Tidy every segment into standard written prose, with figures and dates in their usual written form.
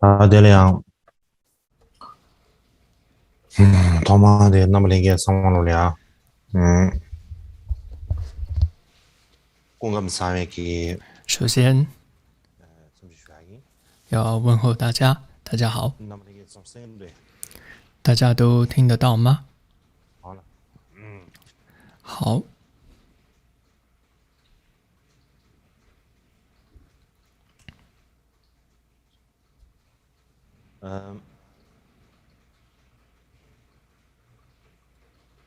대량 도마데 남랭게 상황로랴 공감 사회기 首先 잠시만요. 要问候大家，大家好， 남랭게 상생인데 大家都听得到吗？ 好了。好，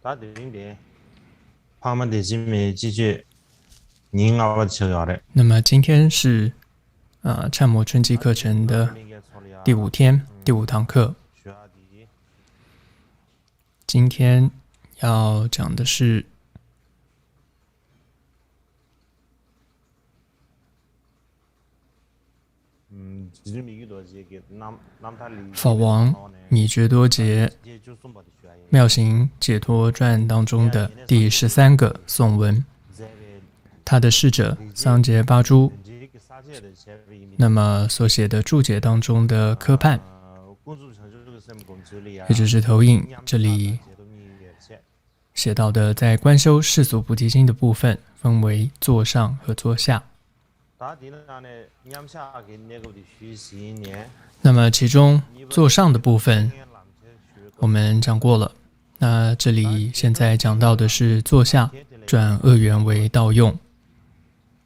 大家听的他们的姐妹继续您啊我求要的那么今天是忏摩春季课程的第5天，第5堂课。今天要讲的是法王米觉多杰妙行解脱传当中的第13个颂文，他的侍者桑杰巴珠那么所写的注解当中的科判，也就是投影，这里写到的在观修世俗菩提心的部分，分为座上和座下。那么其中座上的部分我们讲过了，那这里现在讲到的是座下转恶缘为道用。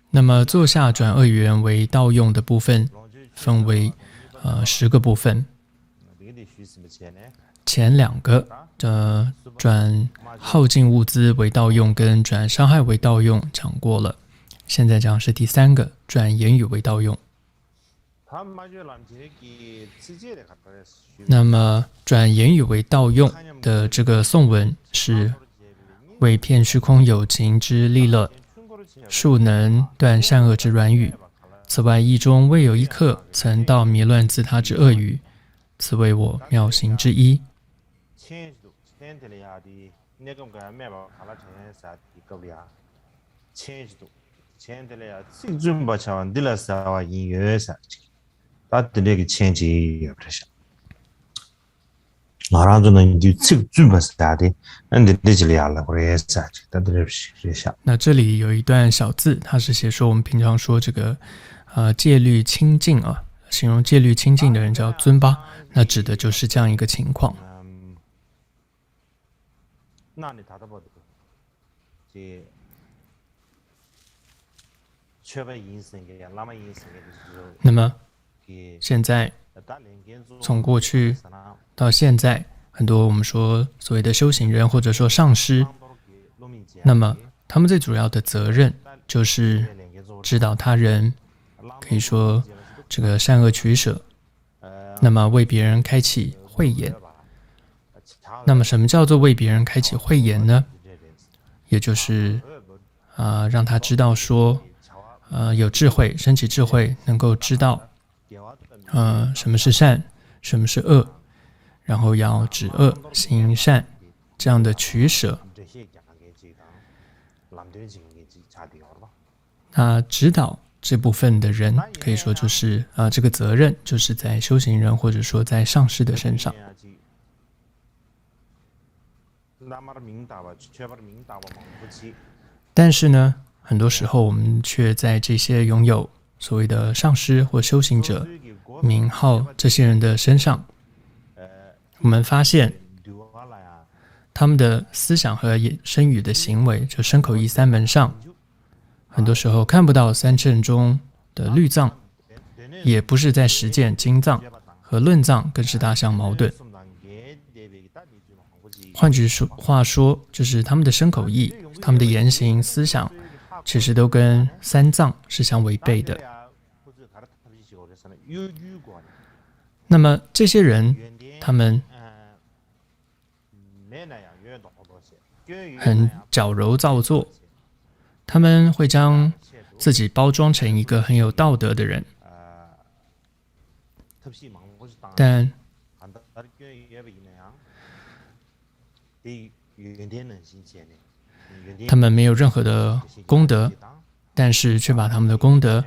那么座下转恶缘为道用的部分分为10个部分，前2个转耗尽物资为道用跟转伤害为道用讲过了，现在讲是第3个转言语为道用。那么转言语为道用的这个颂文是为遍虚空有情之利乐，庶能断善恶之软语，此外意中未有一刻曾到迷乱自他之恶语，此为我妙行之一。那这里有一段小字，它是写说我们平常说这个戒律清净啊，形容戒律清净的人叫尊巴，那指的就是这样一个情况。那么现在从过去到现在，很多我们说所谓的修行人或者说上师，那么他们最主要的责任就是指导他人，可以说这个善恶取舍，那么为别人开启慧眼。那么什么叫做为别人开启慧眼呢？也就是让他知道说有智慧，升起智慧，能够知道什么是善，什么是恶，然后要止恶行善，这样的取舍。那指导这部分的人，可以说就是这个责任就是在修行人或者说在上师的身上。但是呢，很多时候我们却在这些拥有所谓的上师或修行者名号这些人的身上，我们发现他们的思想和身语的行为，就身口意3门上，很多时候看不到3乘中的律藏，也不是在实践经藏，和论藏更是大相矛盾。换句话说，就是他们的身口意，他们的言行思想其实都跟3藏是相违背的。那么这些人他们很矫揉造作，他们会将自己包装成一个很有道德的人，但他们没有任何的功德，但是却把他们的功德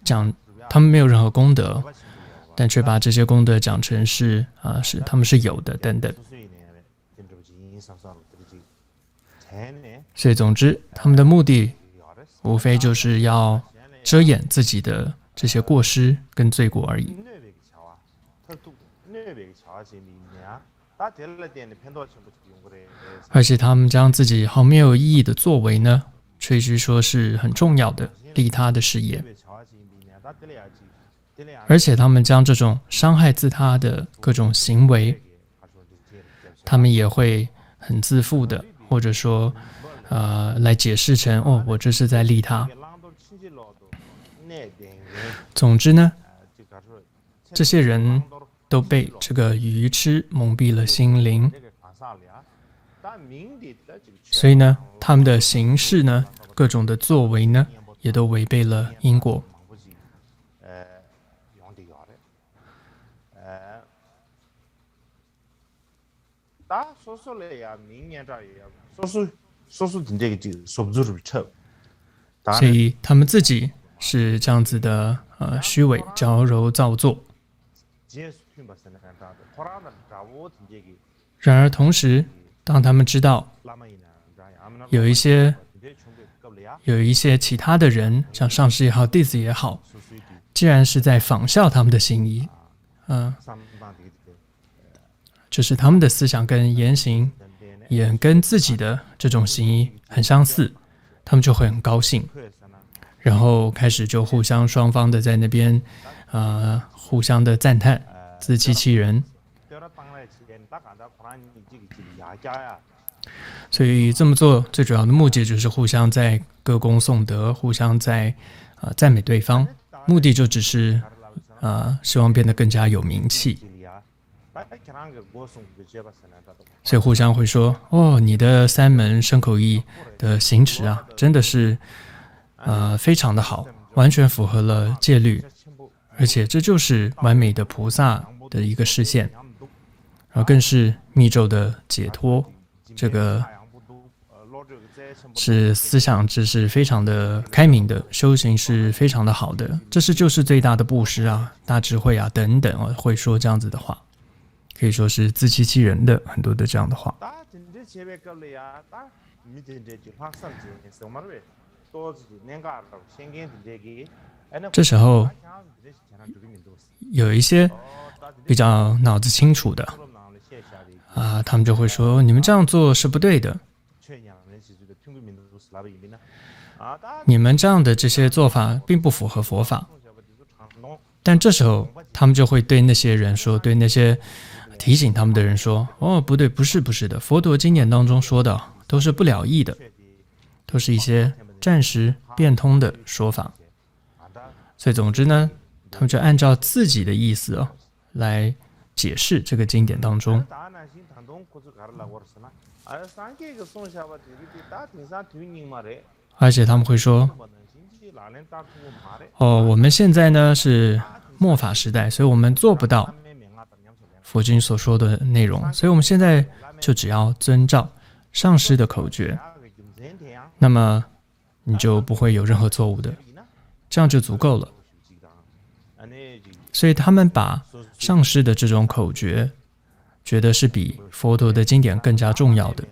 讲，他们没有任何功德，但却把这些功德讲成是他们是有的等等。所以总之，他们的目的无非就是要遮掩自己的这些过失跟罪过而已。而且他们将自己毫没有意义的作为呢，吹嘘说是很重要的利他的事业，而且他们将这种伤害自他的各种行为，他们也会很自负的，或者说来解释成我这是在利他。总之呢，这些人都被这个愚痴蒙蔽了心灵，所以呢，他们的行事呢，各种的作为呢，也都违背了因果。所以他们自己是这样子的虚伪、矫揉造作。然而同时，当他们知道有一些其他的人，像上师也好，弟子也好，既然是在仿效他们的行仪，就是他们的思想跟言行也跟自己的这种行仪很相似，他们就会很高兴，然后开始就互相双方的在那边互相的赞叹，自欺欺人。所以这么做最主要的目的就是互相在歌功颂德，互相在赞美对方，目的就只是希望变得更加有名气。所以互相会说你的三门身口意的行持真的是非常的好，完全符合了戒律，而且这就是完美的菩萨的一个示现，然后更是密咒的解脱，这个是思想知识非常的开明的，修行是非常的好的，这是就是最大的布施大智慧等等会说这样子的话，可以说是自欺欺人的很多的这样的话。这时候有一些比较脑子清楚的他们就会说你们这样做是不对的，你们这样的这些做法并不符合佛法。但这时候他们就会对那些人说，对那些提醒他们的人说不对，不是的，佛陀经典当中说的都是不了义的，都是一些暂时变通的说法。所以总之呢，他们就按照自己的意思来解释这个经典当中，而且他们会说我们现在呢是末法时代，所以我们做不到佛经所说的内容，所以我们现在就只要遵照上师的口诀，那么你就不会有任何错误的，这样就足够了。所以他们把上师的这种口诀觉得是比佛陀的经典更加重要的，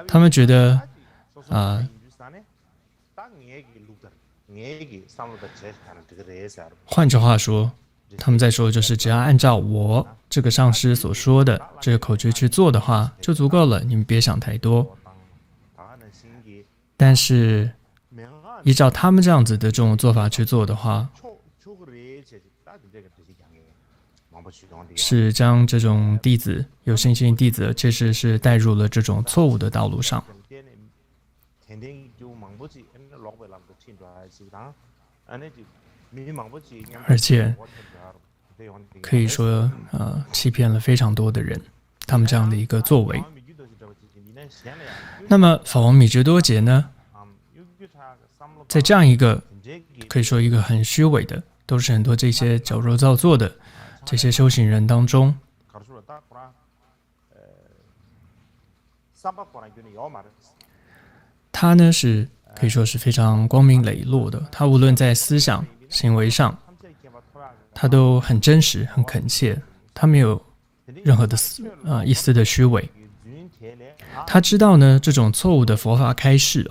他们觉得换句话说，他们在说就是只要按照我这个上师所说的这个口诀去做的话就足够了，你们别想太多。但是依照他们这样子的这种做法去做的话，是将这种弟子有信心弟子确实是带入了这种错误的道路上。而且可以说欺骗了非常多的人，他们这样的一个作为。那么法王米觉多杰呢，在这样一个可以说一个很虚伪的，都是很多这些矫揉造作的这些修行人当中，他呢是可以说是非常光明磊落的，他无论在思想行为上他都很真实、很恳切，他没有任何的一丝的虚伪。他知道呢，这种错误的佛法开示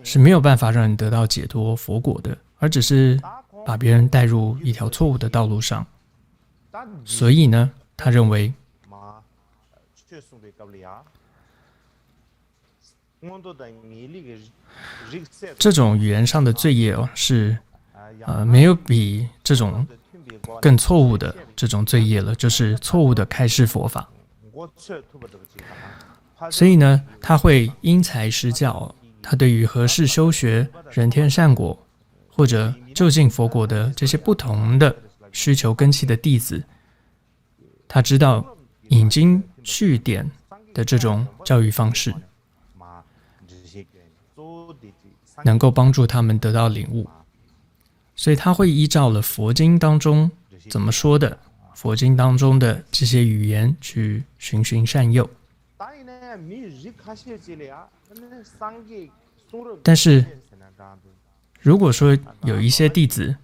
是没有办法让人得到解脱佛果的，而只是把别人带入一条错误的道路上。所以呢，他认为这种语言上的罪业是没有比这种更错误的这种罪业了，就是错误的开示佛法。所以呢，他会因材施教，他对于何事修学人天善果或者就近佛果的这些不同的需求根器的弟子，他知道引经据典的这种教育方式能够帮助他们得到领悟，所以他会依照了佛经当中怎么说的，佛经当中的这些语言去循循善诱。但是如果说有一些弟子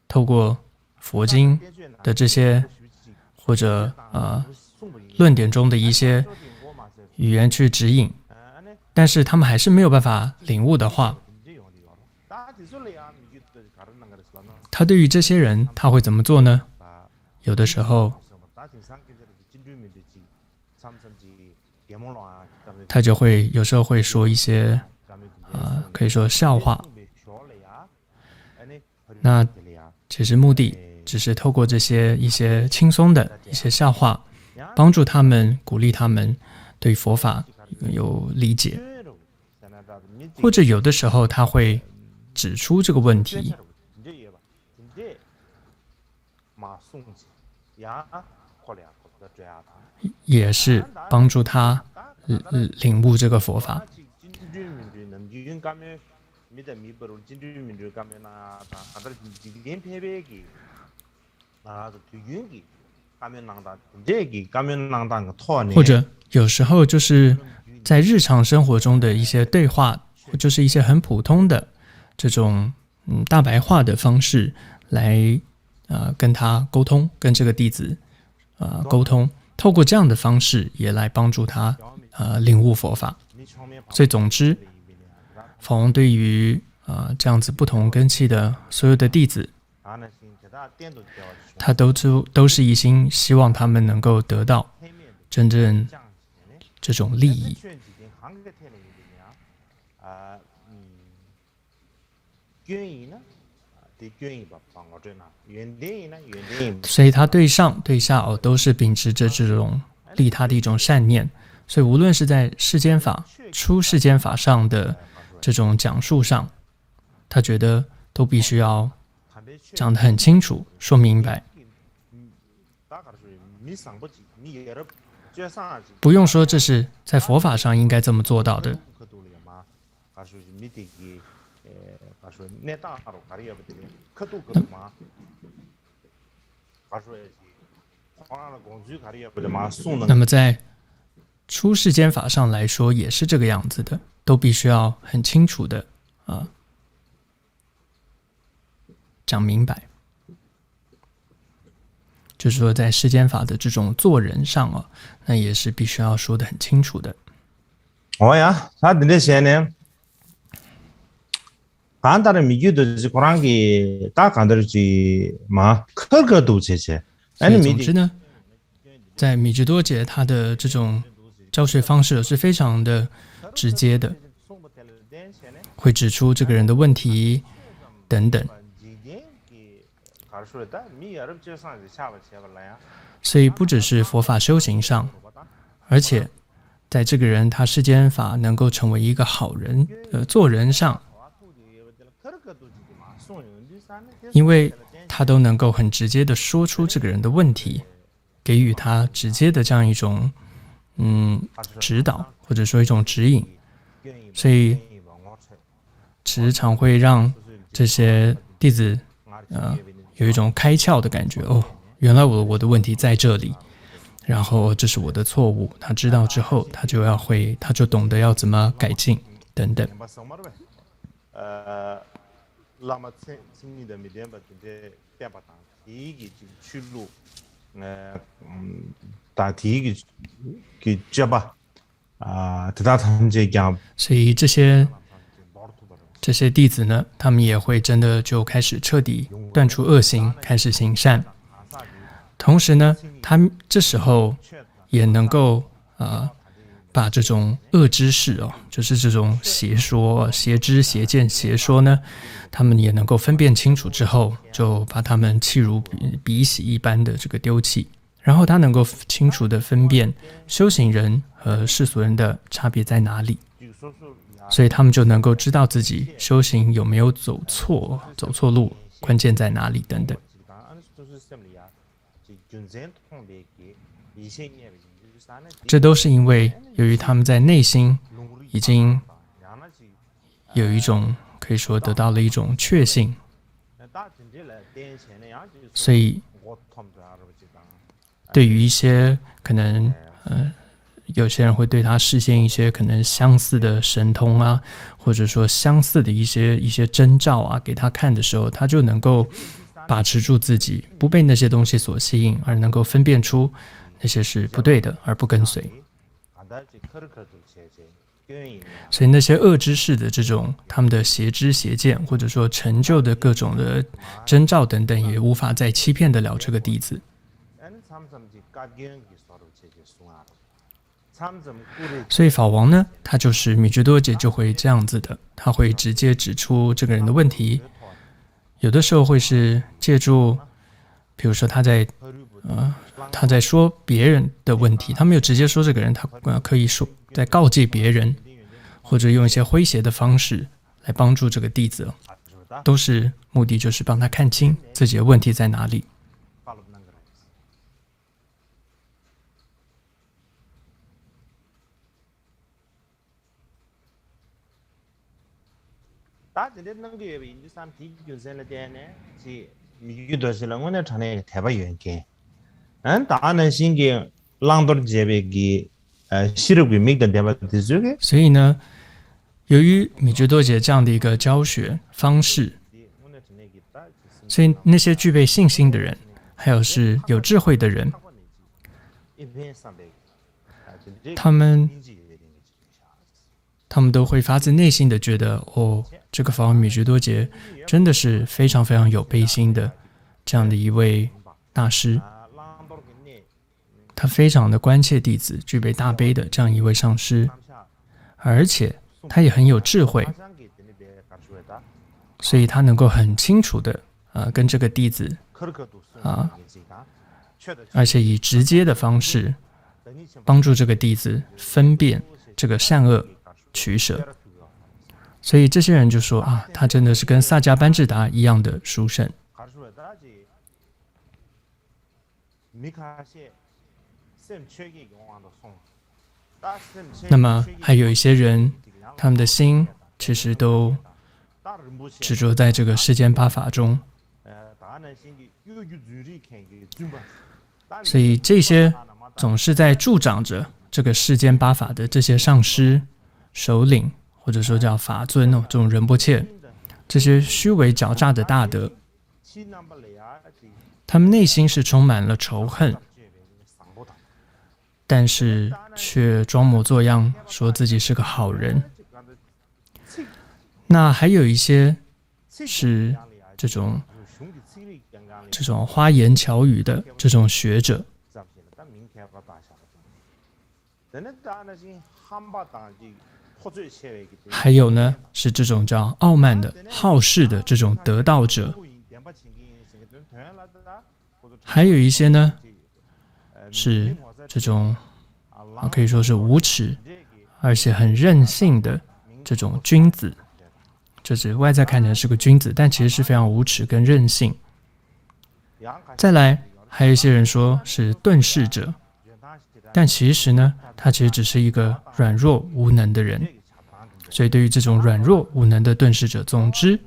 透过佛经的这些或者论点中的一些语言去指引，但是他们还是没有办法领悟的话，他对于这些人他会怎么做呢？有的时候他就会有时候会说一些可以说笑话。那其实目的只是透过这些一些轻松的一些笑话，帮助他们，鼓励他们对佛法有理解。或者有的时候他会指出这个问题，也是帮助他领悟这个佛法。或者有时候就是在日常生活中的一些对话，就是一些很普通的这种大白话的方式来跟他沟通，跟这个弟子沟通，透过这样的方式也来帮助他领悟佛法。所以总之，法王对于这样子不同根器的所有的弟子，他都是一心希望他们能够得到真正这种利益。所以他对上对下都是秉持着这种利他的一种善念。所以无论是在世间法、出世间法上的这种讲述上，他觉得都必须要讲得很清楚，说明白。不用说这是在佛法上应该这么做到的。那么在出世间法上来说也是这个样子的，都必须要很清楚的讲明白。就是说在世间法的这种做人上那也是必须要说得很清楚的。呀，他的那些呢간단한 미규도지 고랑기 다 간다르지 마 크거도 제제。 总之呢，在米智多杰他的这种教学方式是非常的直接的，会指出这个人的问题等等。所以不只是佛法修行上，而且在这个人他世间法能够成为一个好人做人上，因为他都能够很直接的说出这个人的问题，给予他直接的这样一种指导，或者说一种指引，所以时常会让这些弟子有一种开窍的感觉。原来我的问题在这里，然后这是我的错误，他知道之后他就懂得要怎么改进等等。所以这些弟子呢，他们也会真的就开始彻底断除恶行，开始行善。同时呢，他们这时候也能够把这种恶知识就是这种邪说、邪知、邪见、邪说呢，他们也能够分辨清楚之后，就把他们弃如敝屣一般的这个丢弃。然后他能够清楚的分辨修行人和世俗人的差别在哪里，所以他们就能够知道自己修行有没有走错路，关键在哪里等等。这都是因为由于他们在内心已经有一种可以说得到了一种确信，所以对于一些可能有些人会对他示现一些可能相似的神通啊，或者说相似的一些征兆啊，给他看的时候，他就能够把持住自己，不被那些东西所吸引，而能够分辨出那些是不对的，而不跟随。所以那些恶知识的这种他们的邪知邪见，或者说成就的各种的征兆等等，也无法再欺骗得了这个弟子。所以法王呢，他就是米觉多杰就会这样子的，他会直接指出这个人的问题，有的时候会是借助，比如说他在说别人的问题，他没有直接说这个人，他可以说在告诫别人，或者用一些诙谐的方式来帮助这个弟子，都是目的就是帮他看清自己的问题在哪里。所以呢，由于米觉多杰这样的一个教学方式，所以那些具备信心的人，还有是有智慧的人，他们都会发自内心的觉得，这个法王米觉多杰真的是非常非常有悲心的这样的一位大师，他非常的关切弟子，具备大悲的这样一位上师，而且他也很有智慧，所以他能够很清楚的跟这个弟子而且以直接的方式帮助这个弟子分辨这个善恶取舍。所以这些人就说他真的是跟萨迦班智达一样的殊胜。那么还有一些人，他们的心其实都执着在这个世间八法中，所以这些总是在助长着这个世间八法的这些上师、首领，或者说叫法尊这种仁波切，这些虚伪狡诈的大德，他们内心是充满了仇恨，但是却装模作样说自己是个好人。那还有一些是这种花言巧语的这种学者，还有呢是这种叫傲慢的好事的这种得道者，还有一些呢是这种可以说是无耻而且很任性的这种君子，就是外在看起来是个君子，但其实是非常无耻跟任性。再来还有一些人说是遁世者，但其实呢他其实只是一个软弱无能的人。所以对于这种软弱无能的遁世者，总之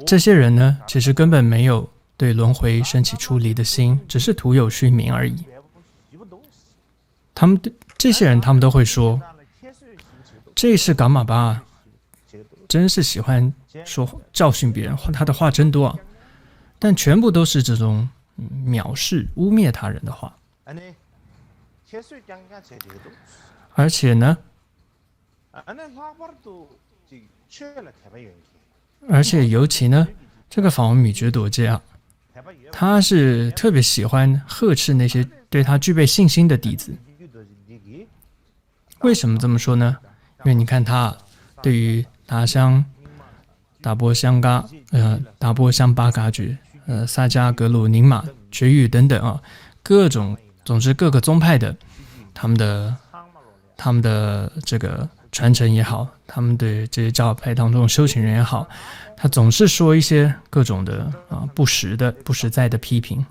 这些人呢其实根本没有对轮回升起出离的心，只是徒有虚名而已。这些人他们都会说这是噶玛巴真是喜欢说教训别人，他的话真多啊，但全部都是这种藐视、污蔑他人的话。而且呢，尤其呢，这个法王米觉多杰啊，他是特别喜欢呵斥那些对他具备信心的弟子。为什么这么说呢？因为你看他对于达香、达波香嘎、达波香巴嘎觉、萨迦格鲁宁玛觉语等等啊，总之各个宗派的他们的这个传承也好，他们的这些教派当中的修行人也好，他总是说一些各种的不实在的批评。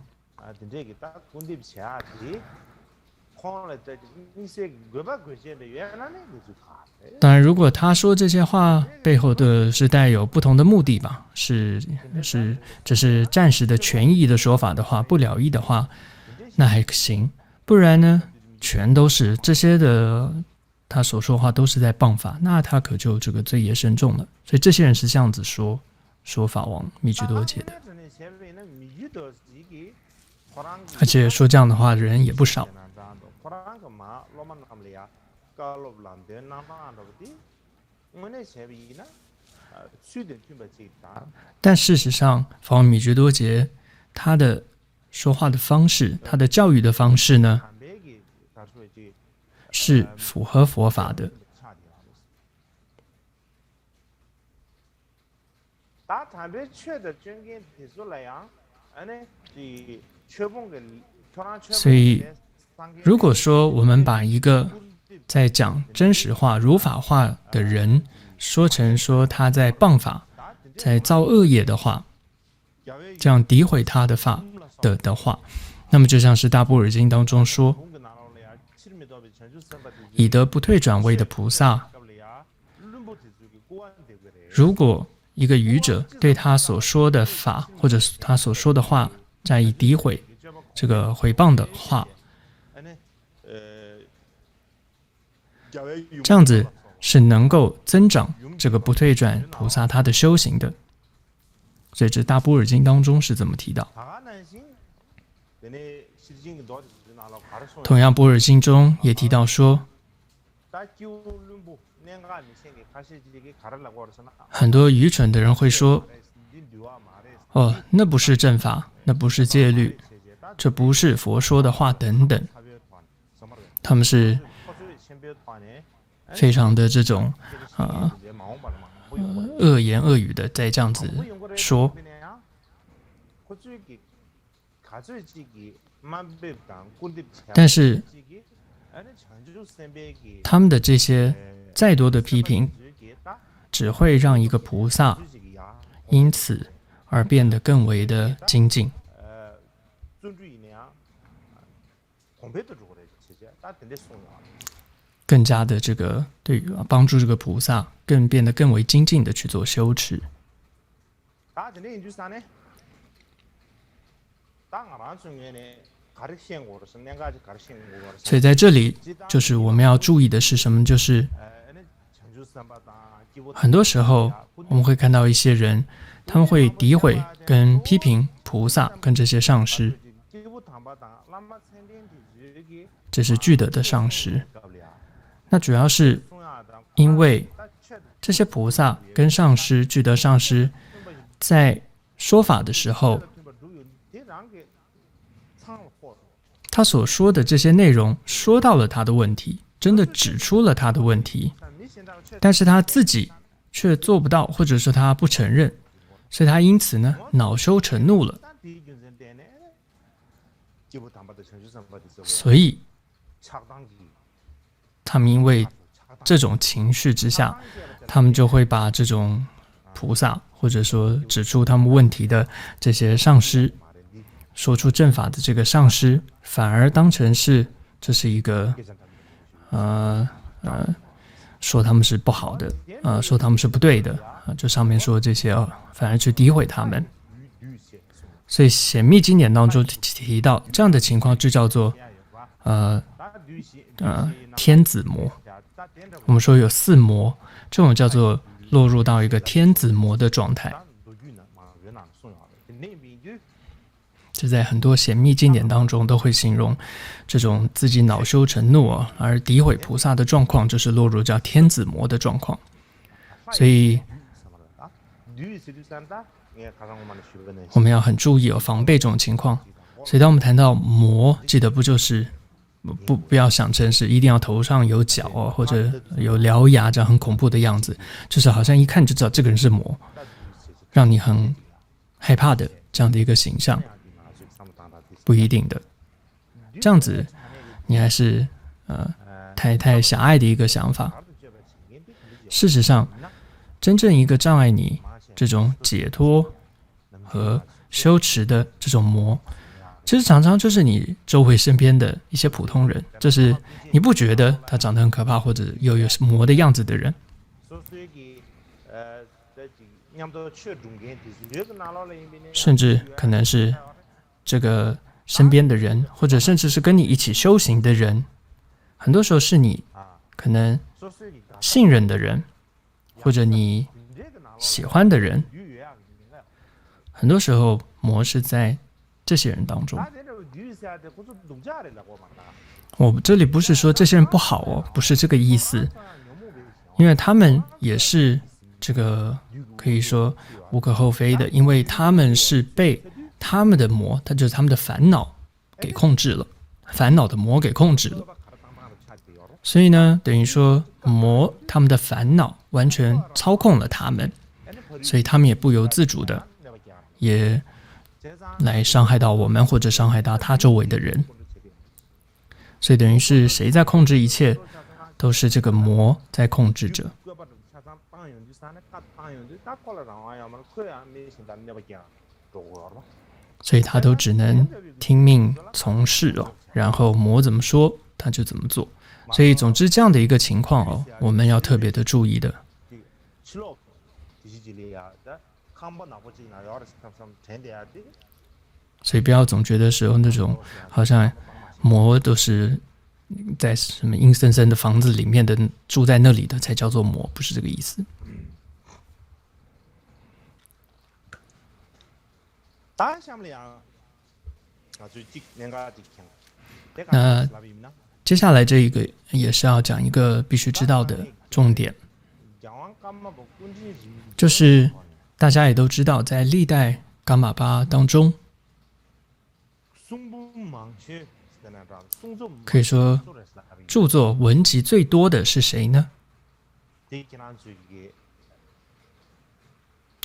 当然，如果他说这些话背后的是带有不同的目的吧，这是暂时的权益的说法的话，不了义的话，那还行。不然呢，全都是这些的，他所说话都是在谤法，那他可就这个罪业深重了。所以这些人是这样子说法王密居多杰的，而且说这样的话的人也不少。但事实上，法王密居多杰他的说话的方式，他的教育的方式呢，是符合佛法的。所以，如果说我们把一个在讲真实话、如法话的人说成说他在谤法、在造恶业的话，这样诋毁他的法的话，那么就像是大般若经当中说，以得不退转位的菩萨，如果一个愚者对他所说的法或者他所说的话加以诋毁、这个毁谤的话，这样子是能够增长这个不退转菩萨他的修行的。所以这大般若经当中是这么提到。同样般若经中也提到说，很多愚蠢的人会说，那不是正法，那不是戒律，这不是佛说的话等等。他们是非常的这种恶言恶语的在这样子说。但是他们的这些再多的批评，只会让一个菩萨因此而变得更为的精进，更加的这个对于帮助这个菩萨变得更为精进的去做修持。所以在这里就是我们要注意的是什么，就是很多时候我们会看到一些人，他们会诋毁跟批评菩萨跟这些上师，这是具德的上师。那主要是因为这些菩萨跟上师、具德上师在说法的时候，他所说的这些内容说到了他的问题，真的指出了他的问题，但是他自己却做不到，或者说他不承认，所以他因此呢恼羞成怒了。所以他们因为这种情绪之下，他们就会把这种菩萨或者说指出他们问题的这些上师，说出正法的这个上师，反而当成是这是一个说他们是不好的，说他们是不对的，就上面说这些反而去诋毁他们。所以显密经典当中提到这样的情况，就叫做天子魔。我们说有4魔，这种叫做落入到一个天子魔的状态。这在很多显密经典当中都会形容这种自己恼羞成怒而诋毁菩萨的状况，就是落入叫天子魔的状况。所以我们要很注意防备这种情况。所以当我们谈到魔，记得不就是不要想成是一定要头上有角或者有獠牙这样很恐怖的样子，就是好像一看就知道这个人是魔，让你很害怕的这样的一个形象。不一定的，这样子你还是太狭隘的一个想法。事实上，真正一个障碍你这种解脱和修持的这种魔，其实常常就是你周围身边的一些普通人，就是你不觉得他长得很可怕或者有魔的样子的人。甚至可能是这个身边的人，或者甚至是跟你一起修行的人，很多时候是你可能信任的人，或者你喜欢的人，很多时候魔是在这些人当中。我这里不是说这些人不好不是这个意思，因为他们也是这个可以说无可厚非的，因为他们是被他们的魔，它就是他们的烦恼给控制了，烦恼的魔给控制了。所以呢，等于说魔他们的烦恼完全操控了他们，所以他们也不由自主的也来伤害到我们，或者伤害到他周围的人。所以等于是谁在控制一切，都是这个魔在控制着。所以他都只能听命从事然后魔怎么说他就怎么做。所以总之这样的一个情况我们要特别的注意的。所以不要总觉得是那种好像魔都是在什么阴森森的房子里面的，住在那里的才叫做魔，不是这个意思。那接下来这一个也是要讲一个必须知道的重点，就是大家也都知道，在历代噶玛巴当中，可以说著作文集最多的是谁呢？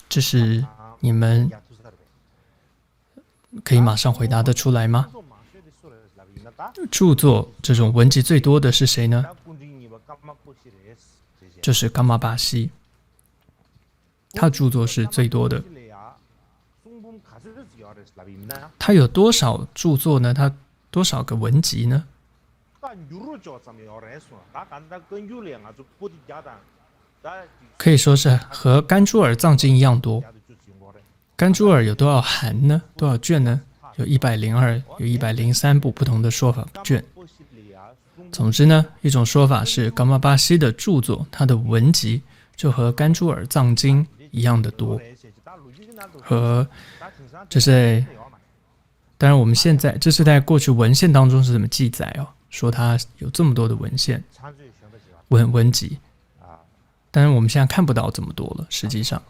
这是你们可以马上回答得出来吗？著作这种文集最多的是谁呢？就是噶玛巴西，他著作是最多的。他有多少著作呢？他多少个文集呢？可以说是和甘珠尔藏经一样多。甘珠尔有多少函呢？多少卷呢？有102，有103部不同的说法卷。总之呢，一种说法是噶玛巴西的著作，它的文集就和甘珠尔藏经一样的多。和这是当然我们现在这是在过去文献当中是怎么记载说它有这么多的文献文集，当然我们现在看不到这么多了。实际上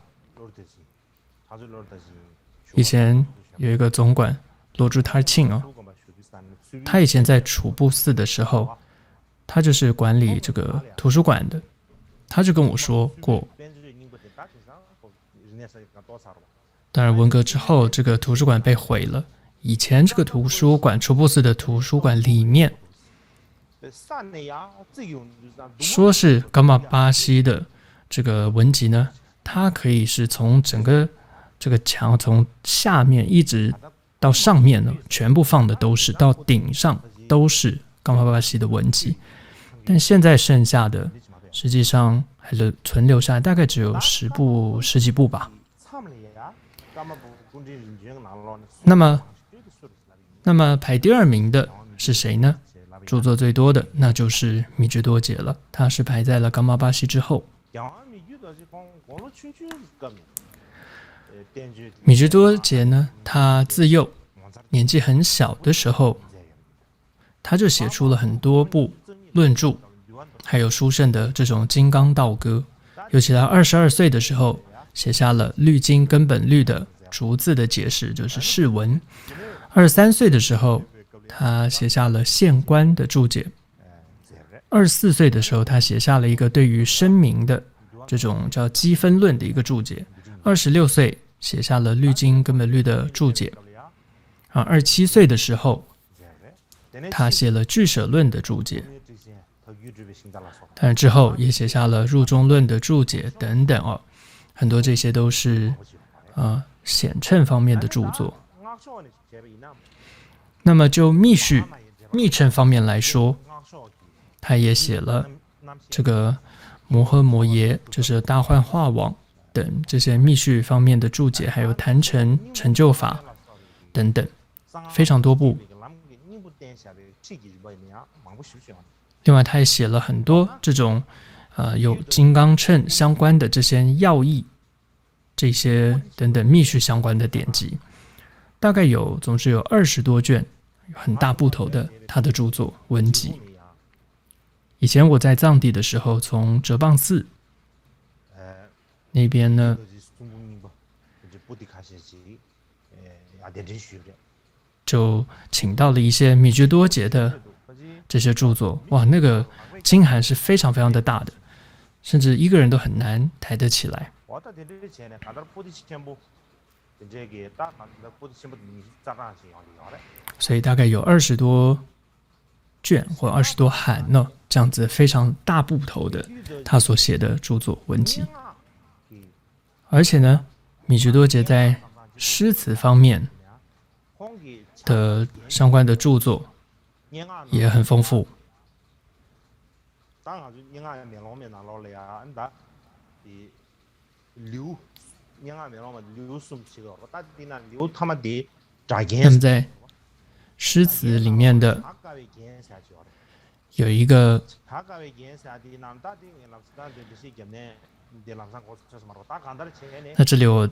以前有一个总管罗珠塔庆他以前在楚布寺的时候，他就是管理这个图书馆的，他就跟我说过，当然文革之后这个图书馆被毁了，以前这个图书馆楚布寺的图书馆里面说是噶玛巴西的这个文集呢，它可以是从整个这个墙从下面一直到上面呢，全部放的都是，到顶上都是噶玛巴西的文集。但现在剩下的实际上还存留下来大概只有十几部吧。那么排第二名的是谁呢？著作最多的那就是密居多杰了，他是排在了噶玛巴西之后。米居多杰呢，他自幼年纪很小的时候，他就写出了很多部论著，还有书圣的这种金刚道歌。尤其他22岁的时候，写下了《律经根本律》的逐字的解释，就是释文。23岁的时候，他写下了宪官的注解。24岁的时候，他写下了一个对于声明的这种叫积分论的一个注解。26岁写下了《律经根本律》的注解。27岁的时候，他写了《俱舍论》的注解。但之后也写下了《入中论》的注解等等哦，很多这些都是显称方面的著作。那么就密称方面来说，他也写了这个摩诃摩耶，就是大幻化网等这些密续方面的注解，还有坛城成就法等等，非常多部。另外，他也写了很多这种有金刚乘相关的这些要义，这些等等密续相关的典籍，大概总之有20多卷，很大部头的他的著作文集。以前我在藏地的时候，从哲蚌寺那边呢，就请到了一些米居多杰的这些著作。哇，那个经函是非常非常的大的，甚至一个人都很难抬得起来。所以大概有20多卷或20多函呢，这样子非常大部头的他所写的著作文集。而且呢，米居多杰在诗词方面的相关的著作也很丰富。那么在诗词里面的有一个那这里我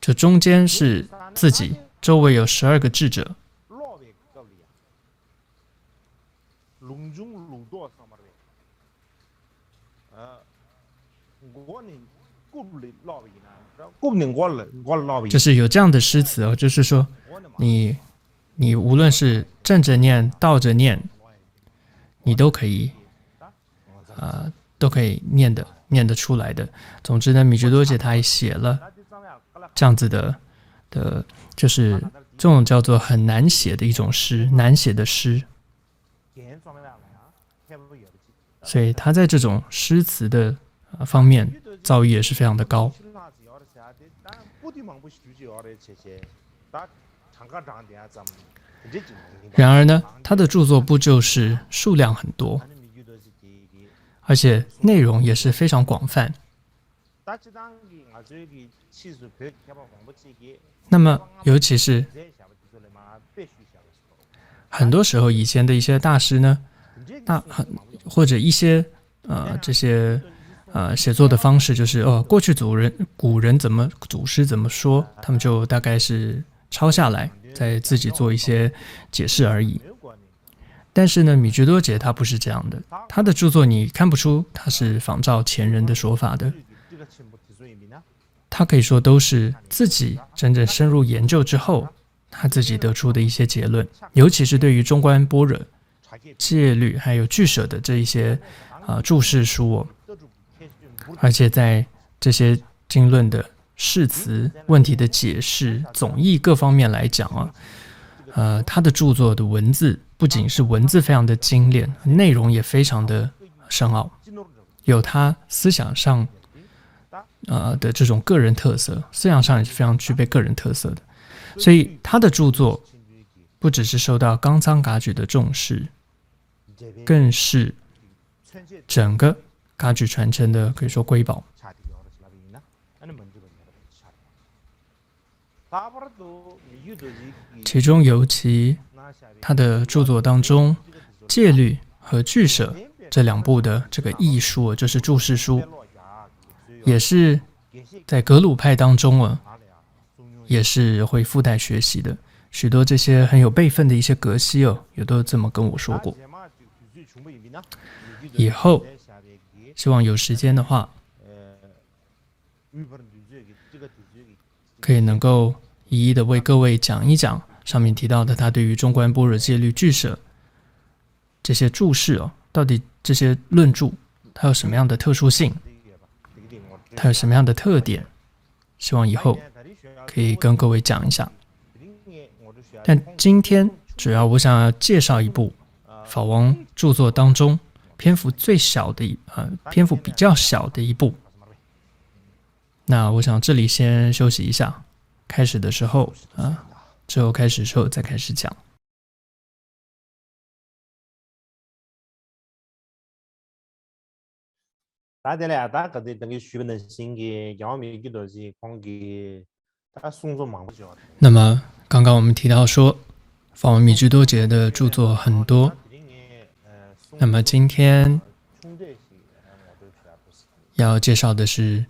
这中间是自己，周围有12个智者。就是有这样的诗词哦，就是说你无论是正着念、倒着念，你都可以念得出来的。总之呢，米居多杰他也写了这样子的，就是这种叫做很难写的一种诗，难写的诗。所以他在这种诗词的方面造诣也是非常的高。然而呢，他的著作不就是数量很多，而且内容也是非常广泛。那么尤其是很多时候以前的一些大师呢，或者一些这些写作的方式，就是过去古人祖师怎么说，他们就大概是抄下来，再自己做一些解释而已。但是呢，米居多杰他不是这样的，他的著作你看不出他是仿照前人的说法的，他可以说都是自己真正深入研究之后，他自己得出的一些结论。尤其是对于中观般若、戒律还有俱舍的这一些注释书而且在这些经论的释词问题的解释、总义各方面来讲他的著作的文字不仅是文字非常的精炼，内容也非常的深奥，有他思想上的这种个人特色，思想上也是非常具备个人特色的。所以他的著作不只是受到冈藏噶举的重视，更是整个噶举传承的可以说瑰宝。其中尤其他的著作当中，戒律和俱舍这两部的这个译书，就是注释书，也是在格鲁派当中啊，也是会附带学习的。许多这些很有辈分的一些格西哦，也都这么跟我说过。以后希望有时间的话，可以能够一一的为各位讲一讲上面提到的他对于中观般若戒律俱舍这些注释哦，到底这些论著它有什么样的特殊性，它有什么样的特点，希望以后可以跟各位讲一下。但今天主要我想要介绍一部法王著作当中篇幅最小的篇幅比较小的一部。那我想这里先休息一下，开始的时候之后开始的时候再开始讲。大家呢，大家等于学本新的要面给多些光给他送做忙不着。那么刚刚我们提到说法王密居多杰的著作很多，那么今天要介绍的是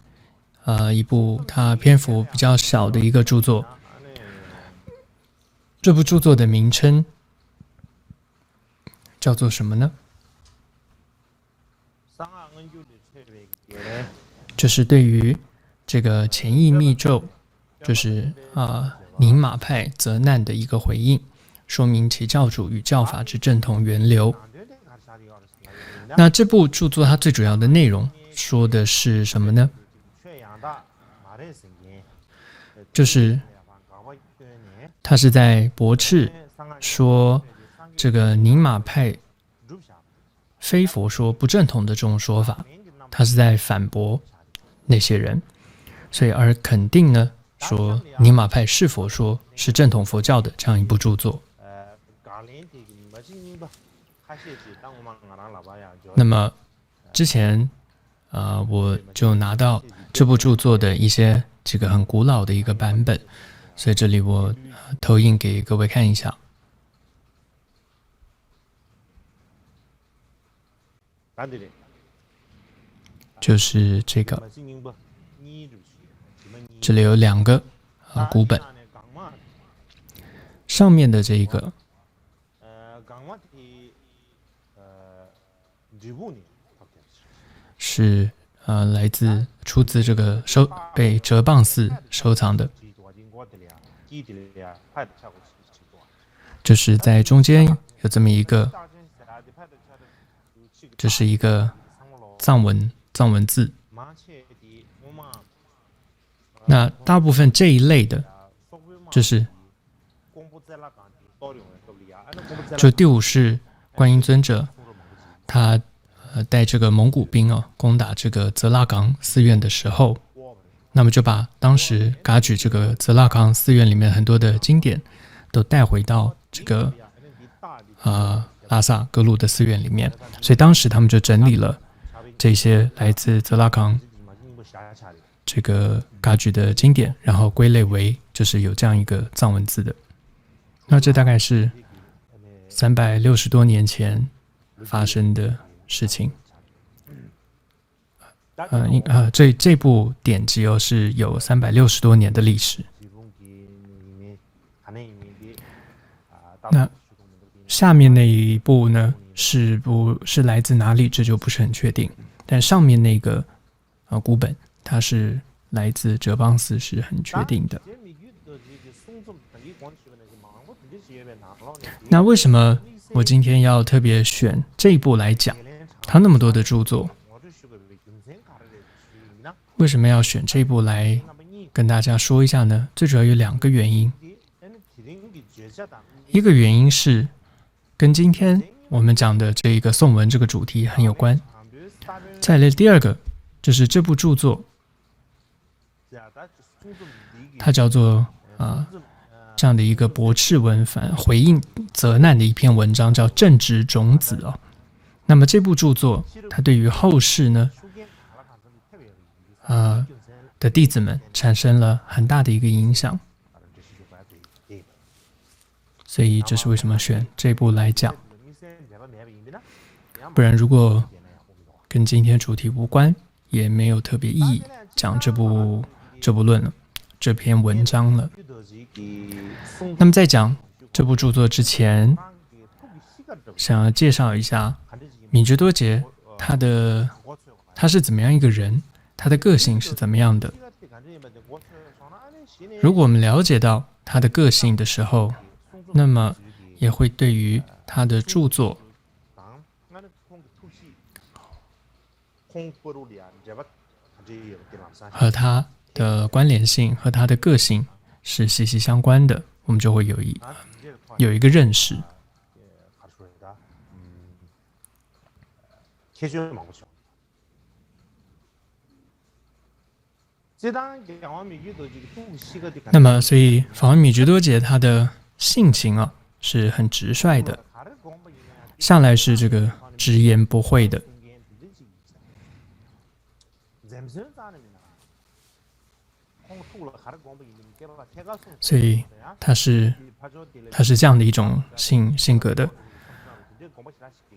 一部它篇幅比较小的一个著作。这部著作的名称叫做什么呢？就是对于这个前义密咒，就是宁玛派责难的一个回应，说明其教主与教法之正统源流。那这部著作它最主要的内容说的是什么呢？就是他是在驳斥说这个宁玛派非佛说不正统的这种说法，他是在反驳那些人，所以而肯定呢说宁玛派是佛说，是正统佛教的这样一部著作。那么之前我就拿到这部著作的一些这个很古老的一个版本，所以这里我投影给各位看一下。就是这个，这里有两个古本，上面的这一个是出自这个被哲蚌寺收藏的，就是在中间有这么一个，这是一个藏文字。那大部分这一类的，就是就第五世观音尊者，他带这个蒙古兵攻打这个泽拉岗寺院的时候，那么就把当时噶举这个泽拉岗寺院里面很多的经典都带回到这个拉萨格鲁的寺院里面，所以当时他们就整理了这些来自泽拉岗这个噶举的经典，然后归类为就是有这样一个藏文字的。那这大概是360多年前发生的事情。这部典籍是有360多年的历史。那下面那一部呢，是来自哪里，这就不是很确定。但上面那个古本，它是来自哲蚌寺，是很确定的。那为什么我今天要特别选这一部来讲？他那么多的著作，为什么要选这一部来跟大家说一下呢？最主要有2个原因。一个原因是跟今天我们讲的这一个颂文这个主题很有关。再来第二个就是这部著作，它叫做这样的一个驳斥文反回应责难的一篇文章，叫正直种子那么这部著作，它对于后世呢的弟子们产生了很大的一个影响，所以这是为什么选这部来讲。不然如果跟今天主题无关，也没有特别意义讲这部论了，这篇文章了。那么在讲这部著作之前，想要介绍一下米芝多杰他是怎么样一个人，他的个性是怎么样的。如果我们了解到他的个性的时候，那么也会对于他的著作和他的关联性和他的个性是息息相关的，我们就会有一个认识。那么所以访问米芝多杰他的性情啊是很直率的，向来是这个直言不讳的，所以他是这样的一种性格的，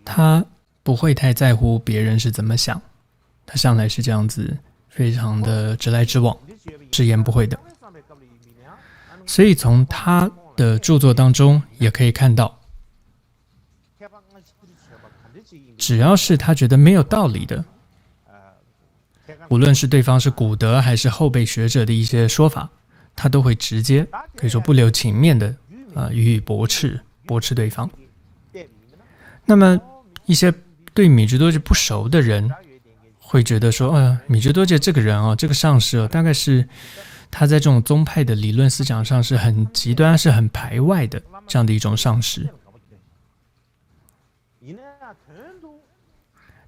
他不会太在乎别人是怎么想，他向来是这样子，非常的直来直往，直言不讳的。所以从他的著作当中也可以看到，只要是他觉得没有道理的，无论是对方是古德还是后辈学者的一些说法，他都会直接可以说不留情面的予以驳斥对方。那么一些对米芝多杰不熟的人会觉得说，米芝多杰这个人这个上师大概是他在这种宗派的理论思想上是很极端，是很排外的这样的一种上师。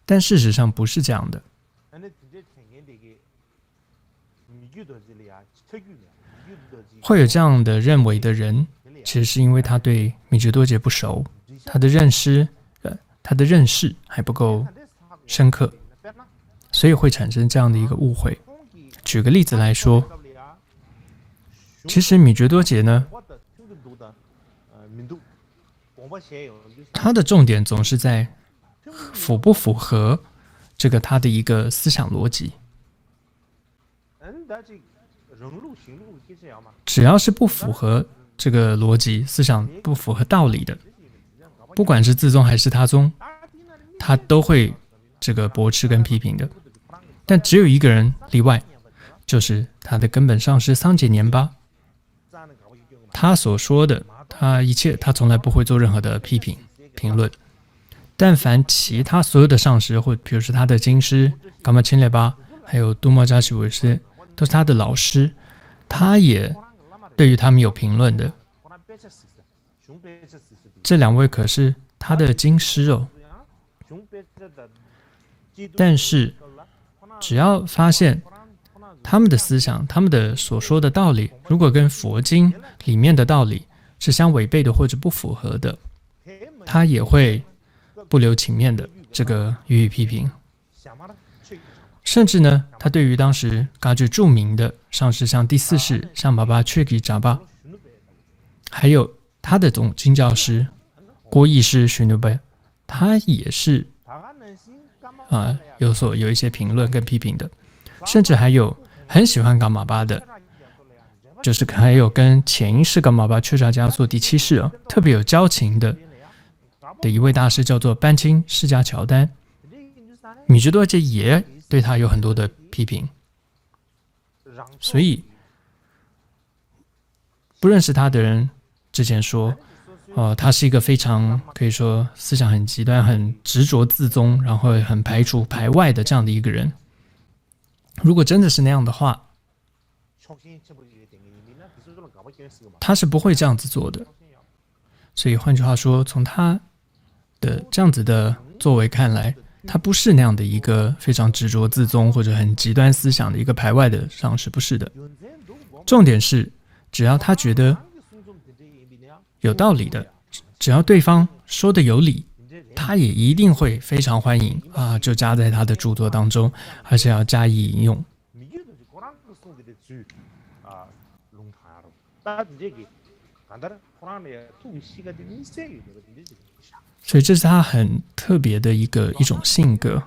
但事实上不是这样的。会有这样的认为的人，其实是因为他对米芝多杰不熟，他的认识还不够深刻，所以会产生这样的一个误会。举个例子来说，其实米芝多杰呢，他的重点总是在符不符合这个他的一个思想逻辑。只要是不符合这个逻辑思想，不符合道理的，不管是自宗还是他宗，他都会这个驳斥跟批评的。但只有一个人例外，就是他的根本上师桑杰年巴，他所说的他从来不会做任何的批评评论。但凡其他所有的上师，或比如说他的经师噶玛钦列巴，还有杜莫扎西维斯，都是他的老师，他也对于他们有评论的。这两位可是他的经师哦。但是只要发现他们的思想，他们的所说的道理，如果跟佛经里面的道理是相违背的或者不符合的，他也会不留情面的这个予以批评。甚至呢，他对于当时噶举著名的上师，像第四世像巴巴却吉扎巴，还有他的总经教师郭义师许努贝，他也是有一些评论跟批评的。甚至还有很喜欢噶玛巴的，就是还有跟前一世噶玛巴却扎加措第七世特别有交情的一位大师，叫做班钦释迦乔丹。米芝多杰也对他有很多的批评，所以不认识他的人之前说，他是一个非常可以说思想很极端、很执着自宗，然后很排外的这样的一个人。如果真的是那样的话，他是不会这样子做的。所以换句话说，从他的这样子的作为看来，他不是那样的一个非常执着自宗或者很极端思想的一个排外的上师，不是的。重点是，只要他觉得有道理的，只要对方说的有理，他也一定会非常欢迎就加在他的著作当中，而且要加以引用。所以这是他很特别的一种性格。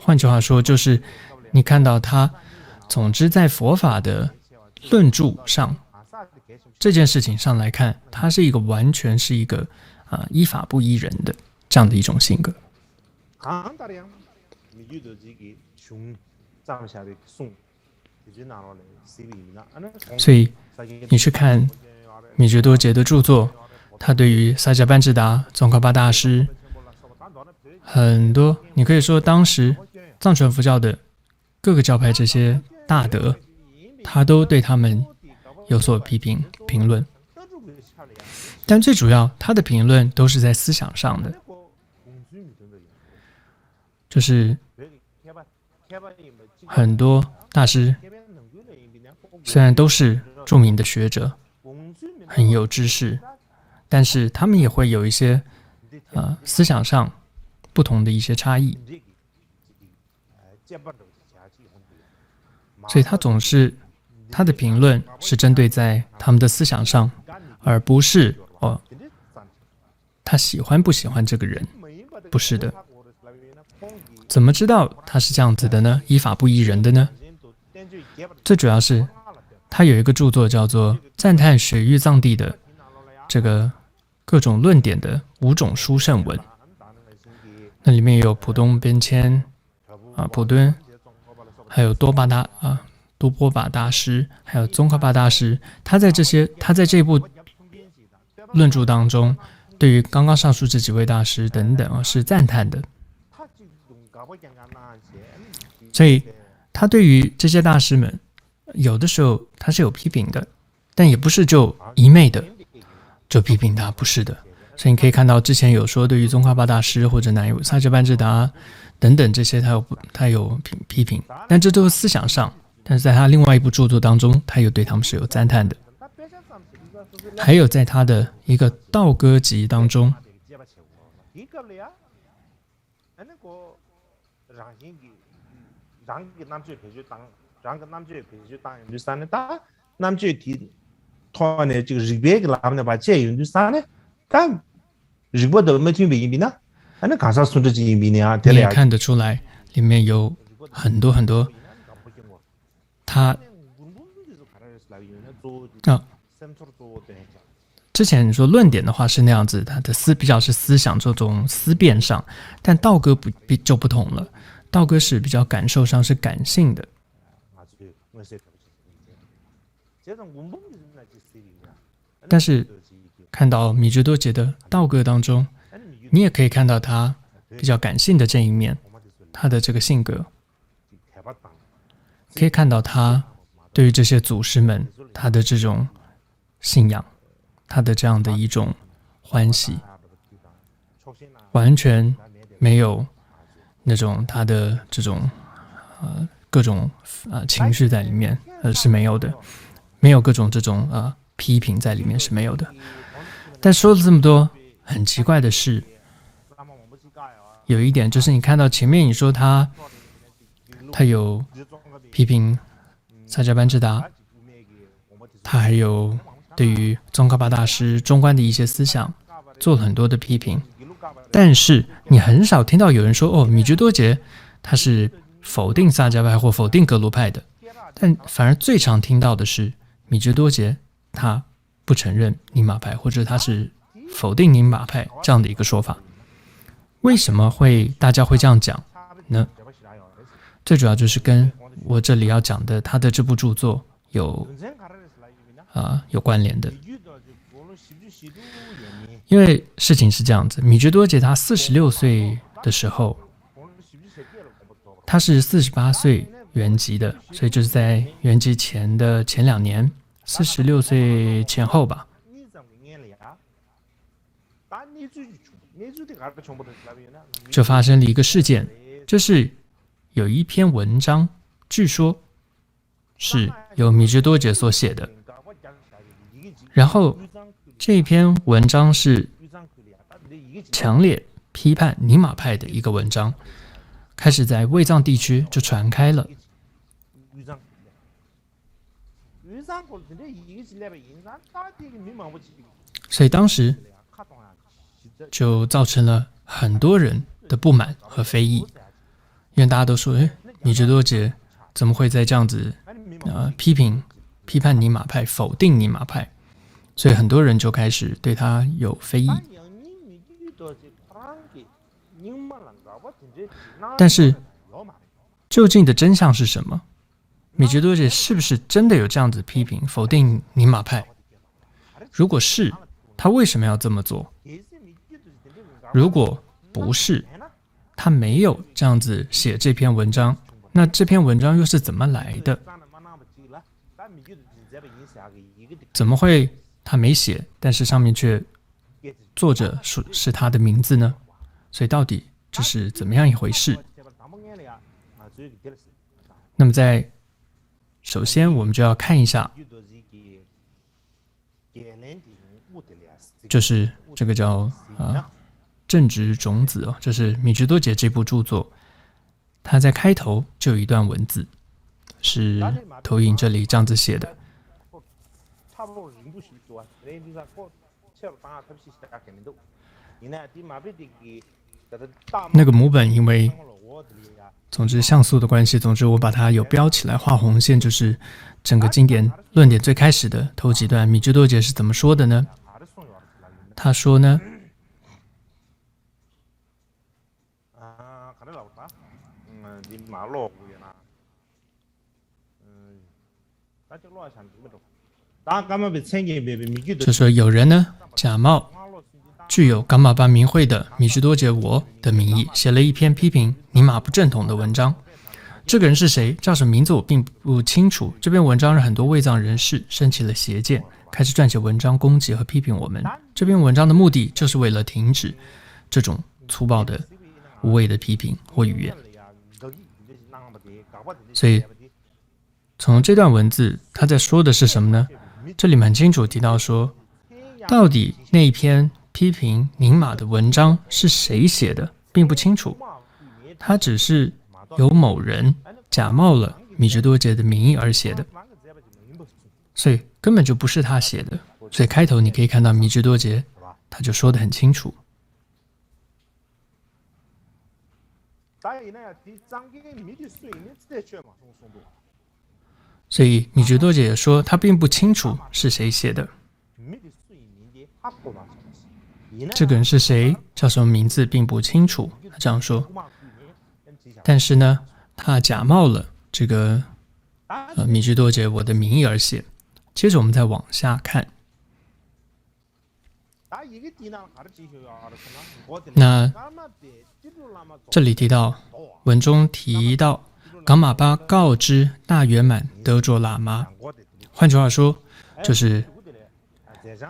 换句话说，就是你看到他，总之在佛法的论著上，这件事情上来看，他是一个完全是一个依法不依人的这样的一种性格。所以你去看米觉多杰的著作，他对于萨迦班智达、宗喀巴大师很多，你可以说当时藏传佛教的各个教派这些大德，他都对他们有所批评评论，但最主要他的评论都是在思想上的，就是很多大师虽然都是著名的学者，很有知识，但是他们也会有一些思想上不同的一些差异，所以他总是他的评论是针对在他们的思想上，而不是他喜欢不喜欢这个人，不是的。怎么知道他是这样子的呢？依法不依人的呢？最主要是他有一个著作叫做《赞叹雪域藏地的这个各种论点的5种殊胜文》，那里面有浦东边谦普敦，还有多波巴大师，还有宗喀巴大师。他在这部论著当中，对于刚刚上述这几位大师等等是赞叹的。所以他对于这些大师们，有的时候他是有批评的，但也不是就一昧的就批评他，不是的。所以你可以看到之前有说对于宗喀巴大师或者南萨迦班智达等等这些他有批评，但这都是思想上。但是在他另外一部著作当中，他又对他们是有赞叹的。还有在他的一个道歌集当中，你也看得出来，里面有很多很多他之前你说论点的话是那样子，他的比较是思想这种思辨上，但道歌就不同了，道歌是比较感受上是感性的。但是看到米觉多杰的道歌当中，你也可以看到他比较感性的这一面，他的这个性格，可以看到他对于这些祖师们他的这种信仰，他的这样的一种欢喜，完全没有那种他的这种各种情绪在里面，是没有的，没有各种这种批评在里面是没有的。但说了这么多，很奇怪的是，有一点就是你看到前面你说他有批评萨迦班智达，他还有对于宗喀巴大师中观的一些思想做了很多的批评，但是你很少听到有人说米觉多杰他是否定萨迦派或否定格鲁派的，但反而最常听到的是米觉多杰他不承认宁玛派，或者他是否定宁玛派这样的一个说法。为什么大家会这样讲呢？最主要就是跟我这里要讲的他的这部著作有关联的。因为事情是这样子，米觉多杰他46岁的时候，他是48岁圆寂的，所以就是在圆寂前的前2年，46岁前后吧，就发生了一个事件，就是有一篇文章，据说是由米觉多杰所写的，然后这篇文章是强烈批判宁玛派的一个文章，开始在卫藏地区就传开了。所以当时就造成了很多人的不满和非议，因为大家都说，米吉多杰怎么会在这样子批判尼玛派，否定尼玛派，所以很多人就开始对他有非议。但是究竟的真相是什么？米吉多杰是不是真的有这样子批评否定尼玛派？如果是，他为什么要这么做？如果不是，他没有这样子写这篇文章，那这篇文章又是怎么来的？怎么会他没写，但是上面却作者是他的名字呢？所以到底这是怎么样一回事？那么首先我们就要看一下，就是这个叫正直种子哦，这是米吉多杰这部著作，他在开头就有一段文字，是投影这里这样子写的。那个母本因为总之像素的关系，总之我把它有标起来，画红线，就是整个经典论点最开始的头几段，米吉多杰是怎么说的呢？他说呢，就说有人呢假冒具有伽马巴明会的米吉多杰我的名义，写了一篇批评尼玛不正统的文章。这个人是谁，叫什么名字我并不清楚。这篇文章让很多卫藏人士升起了邪见，开始撰写文章攻击和批评我们。这篇文章的目的就是为了停止这种粗暴的无谓的批评或语言。所以从这段文字他在说的是什么呢？这里很清楚提到说，到底那一篇批评宁玛的文章是谁写的并不清楚，他只是有某人假冒了米吉多杰的名义而写的，所以根本就不是他写的。所以开头你可以看到米吉多杰他就说得很清楚，所以米吉多杰也说他并不清楚是谁写的，这个人是谁，叫什么名字并不清楚，他这样说。但是呢，他假冒了这个米吉多杰我的名义而写。接着我们再往下看，那这里提到文中提到噶玛巴告知大圆满德卓喇嘛，换句话说，就是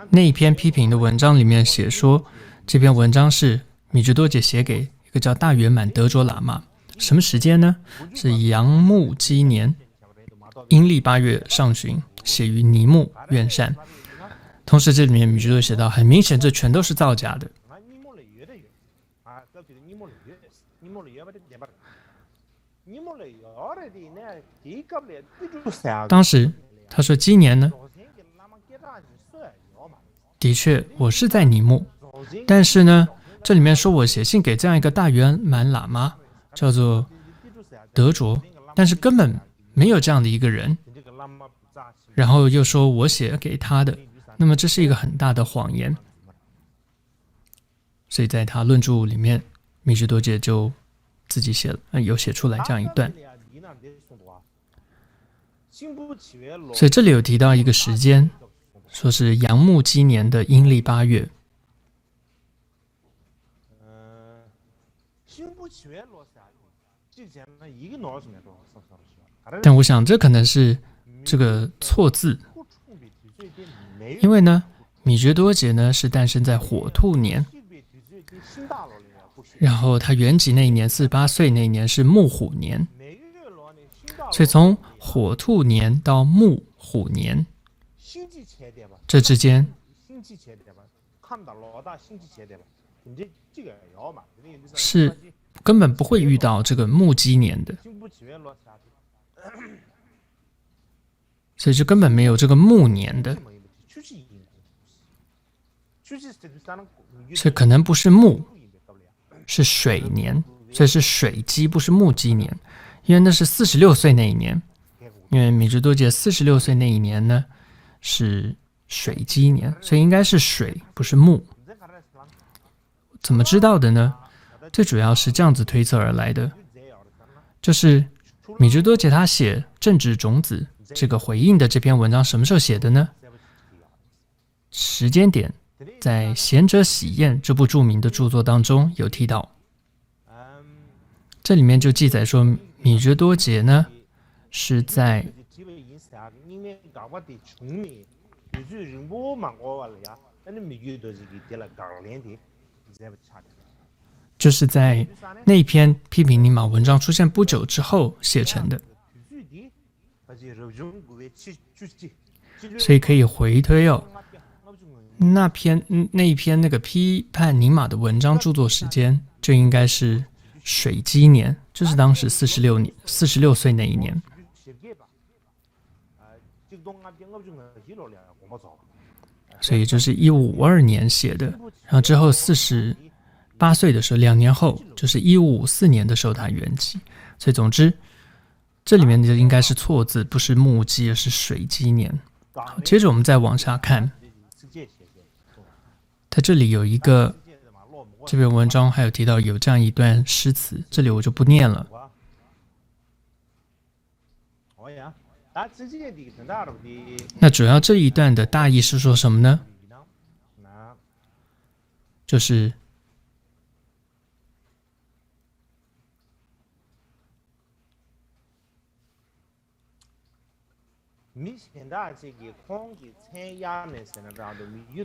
那一篇批评的文章里面写说，这篇文章是米吉多杰写给一个叫大圆满德卓喇嘛。什么时间呢？是杨木基年阴历8月上旬，写于尼木院善。同时这里面米吉多写到，很明显这全都是造假的。当时他说今年呢，的确我是在尼木，但是呢这里面说我写信给这样一个大圆满喇嘛叫做德卓，但是根本没有这样的一个人，然后又说我写给他的，那么这是一个很大的谎言。所以在他论著里面，米吉多杰就自己写了，有写出来这样一段。所以这里有提到一个时间，说是杨木基年的阴历8月。但我想这可能是这个错字，因为呢，米吉多杰呢是诞生在火兔年，然后他原籍那一年48岁那一年是木虎年，所以从火兔年到木虎年这之间是根本不会遇到这个木鸡年的，所以就根本没有这个木年的。所以可能不是木，是水年，所以是水鸡，不是木鸡年，因为那是46岁那一年，因为米支多杰46岁那一年呢是水鸡年，所以应该是水，不是木。怎么知道的呢？最主要是这样子推测而来的，就是米支多杰他写正直种子这个回应的这篇文章什么时候写的呢？时间点在《贤者喜宴》这部著名的著作当中有提到，这里面就记载说米支多杰呢是在就是在那篇批评尼玛文章出现不久之后写成的，所以可以回推那一篇那个批判尼玛的文章著作时间就应该是水鸡年，就是当时46岁那一年。所以就是1552年写的，然后之后48岁的时候，2年后就是1554年的时候他圆寂。所以总之这里面就应该是错字，不是木鸡而是水鸡年。好，接着我们再往下看，它这里有一个这篇文章还有提到有这样一段诗词，这里我就不念了。那主要这一段的大意是说什么呢？就是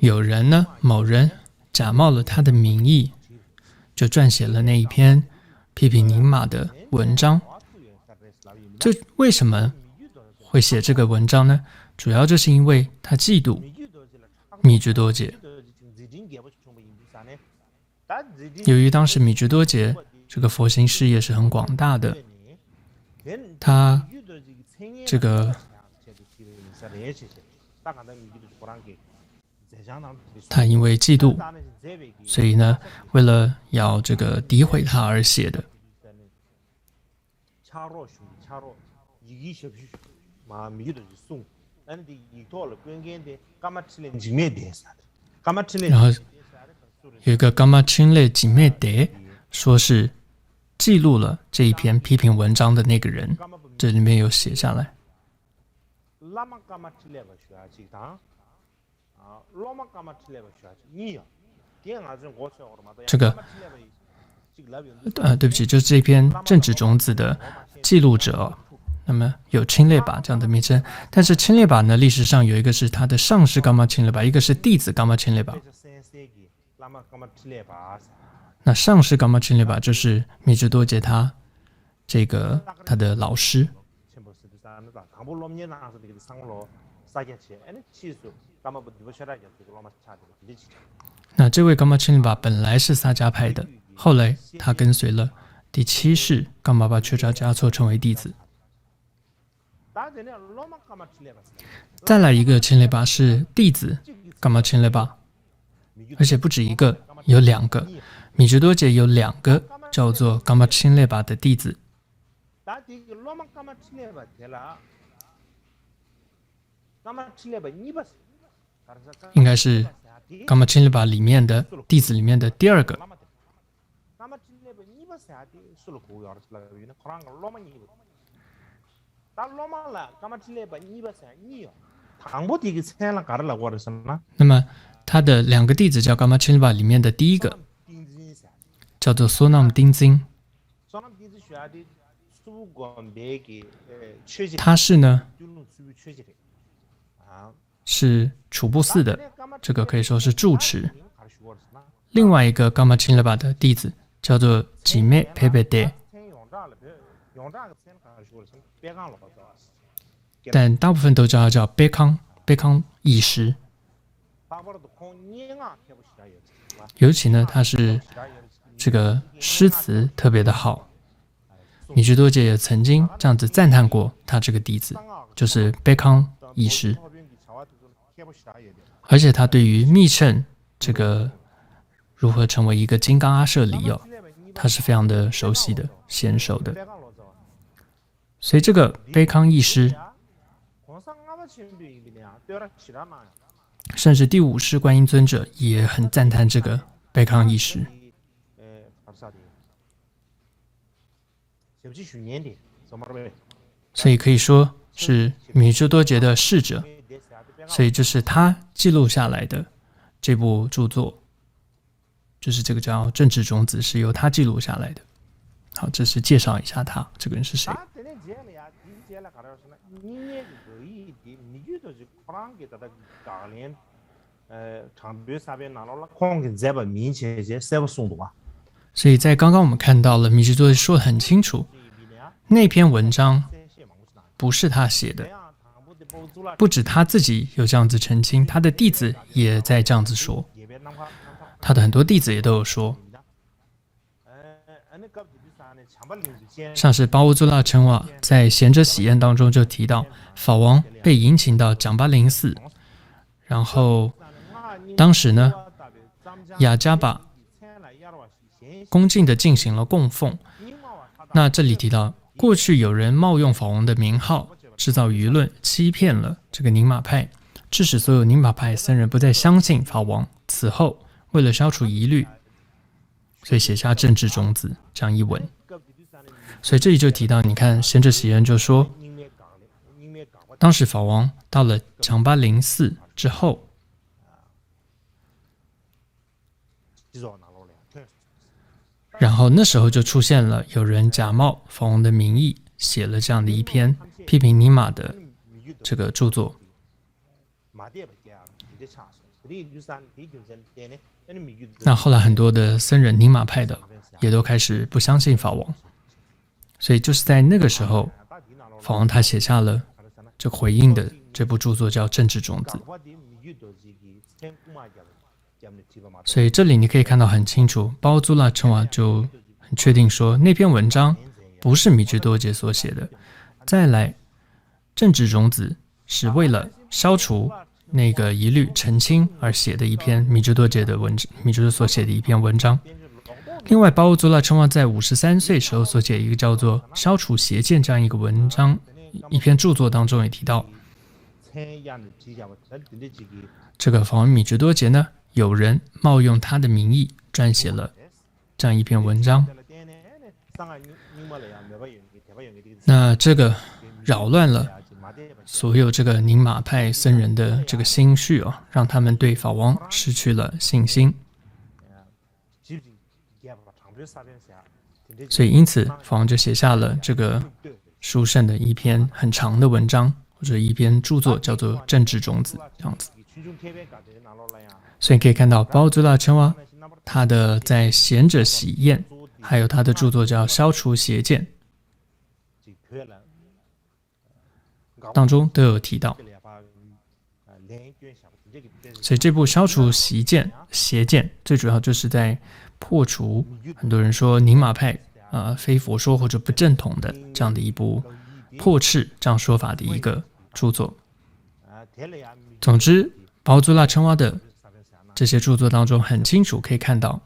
有人呢，某人假冒了他的名义，就撰写了那一篇批评尼玛的文章。这为什么会写这个文章呢？主要就是因为他嫉妒米支多杰。由于当时米支多杰这个佛心事业是很广大的，他这个他因为嫉妒，所以呢，为了要这个诋毁他而写的。然后有一个伽马钦勒吉梅德，说是记录了这一篇批评文章的那个人，这里面有写下来。这个对不起，就是这篇正直种子的记录者，那么有钦列巴这样的名称，但是钦列巴呢，历史上有一个是他的上师伽马钦列巴，一个是弟子伽马钦列巴。那上师伽马钦列巴就是米支多杰他的老师。那这位伽马钦列巴本来是萨迦派的，后来他跟随了第7世伽马巴却扎嘉措成为弟子。再来一个钦列巴是弟子伽马钦列巴，而且不止一个，有2个。米支多杰有2个叫做伽马钦列巴的弟子。应该是伽马钦列巴里面的弟子里面的第2个。那么他的2个弟子叫伽马钦列巴里面的第1个叫做索纳姆丁金，他是呢是楚布寺的，这个可以说是住持。另外一个伽马钦列巴的弟子叫做吉梅佩贝德，但大部分都叫他叫贝康义师。尤其呢，他是这个诗词特别的好。米支多杰也曾经这样子赞叹过他这个弟子，就是贝康义师。而且他对于密乘这个如何成为一个金刚阿舍离哦，他是非常的熟悉的、娴熟的。所以这个悲康义师，甚至第五世观音尊者也很赞叹这个悲康义师。所以可以说是米珠多杰的侍者，所以这是他记录下来的这部著作，就是这个叫《政治种子》，是由他记录下来的。好，这是介绍一下他这个人是谁。所以在刚刚我们看到了米珠多杰说得很清楚，那篇文章不是他写的，不止他自己有这样子澄清，他的弟子也在这样子说，他的很多弟子也都有说，像是巴乌祖拉陈瓦在贤者喜宴当中就提到，法王被迎请到蒋巴林寺，然后当时呢，雅加巴恭敬地进行了供奉。那这里提到，过去有人冒用法王的名号，制造舆论，欺骗了这个宁玛派，致使所有宁玛派僧人不再相信法王。此后，为了消除疑虑，所以写下政治种子这样一文。所以这里就提到，你看贤者喜宴就说，当时法王到了强巴林寺之后，然后那时候就出现了有人假冒法王的名义，写了这样的一篇批评尼玛的这个著作。那后来很多的僧人宁玛派的也都开始不相信法王，所以就是在那个时候，法王他写下了这回应的这部著作叫《政治种子》。所以这里你可以看到很清楚，包租拉陈瓦就很确定说那篇文章不是米居多杰所写的。再来，政治种子是为了消除那个疑虑、澄清而写的一篇米居多杰的文章，米居多所写的一篇文章。另外，包租拉陈瓦在53岁时候所写一个叫做《消除邪见》这样一个文章，一篇著作当中也提到，这个法王米居多杰呢，有人冒用他的名义撰写了这样一篇文章，那这个扰乱了所有这个宁玛派僧人的这个心绪哦，让他们对法王失去了信心。所以因此法王就写下了这个殊胜的一篇很长的文章，或者一篇著作叫做《政治种子》这样子。所以可以看到包租拉陈瓦他的在贤者喜宴，还有他的著作叫《消除邪见》当中都有提到。所以这部消除邪见最主要就是在破除很多人说宁玛派非佛说或者不正统的这样的一部破斥这样说法的一个著作。总之，包租拉陈瓦的这些著作当中很清楚可以看到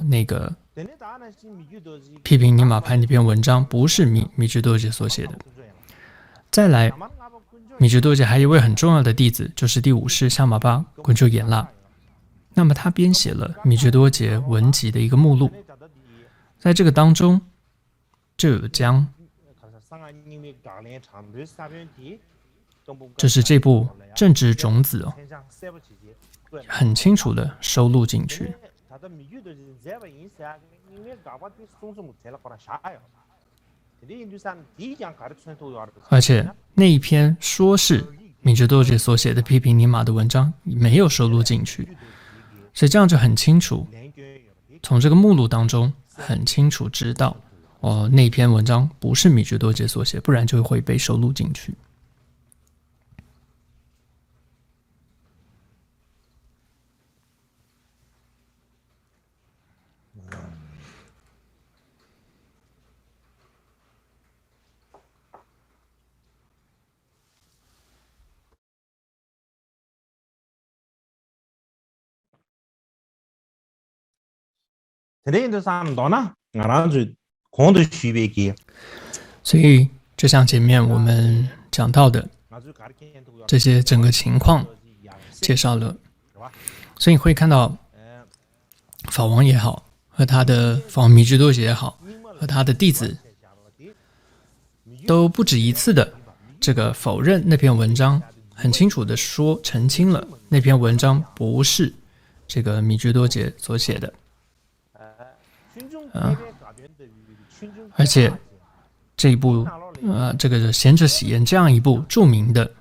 那个批评宁玛派那篇文章不是米居多杰所写的。再来，米居多杰还有一位很重要的弟子，就是第五世夏玛巴滚珠衍那。那么他编写了米居多杰文集的一个目录，在这个当中就有将就是这部政治种子很清楚的收录进去。而且那一篇说是米居多杰所写的批评尼玛的文章没有收录进去，所以这样就很清楚，从这个目录当中很清楚知道那篇文章不是米居多杰所写，不然就会被收录进去。所以就像前面我们讲到的这些整个情况介绍了，所以你会看到法王也好，和他的法王米居多杰也好，和他的弟子都不止一次的这个否认那篇文章，很清楚的说澄清了那篇文章不是这个米居多杰所写的。而且这一部这个贤者喜宴这样一部著名的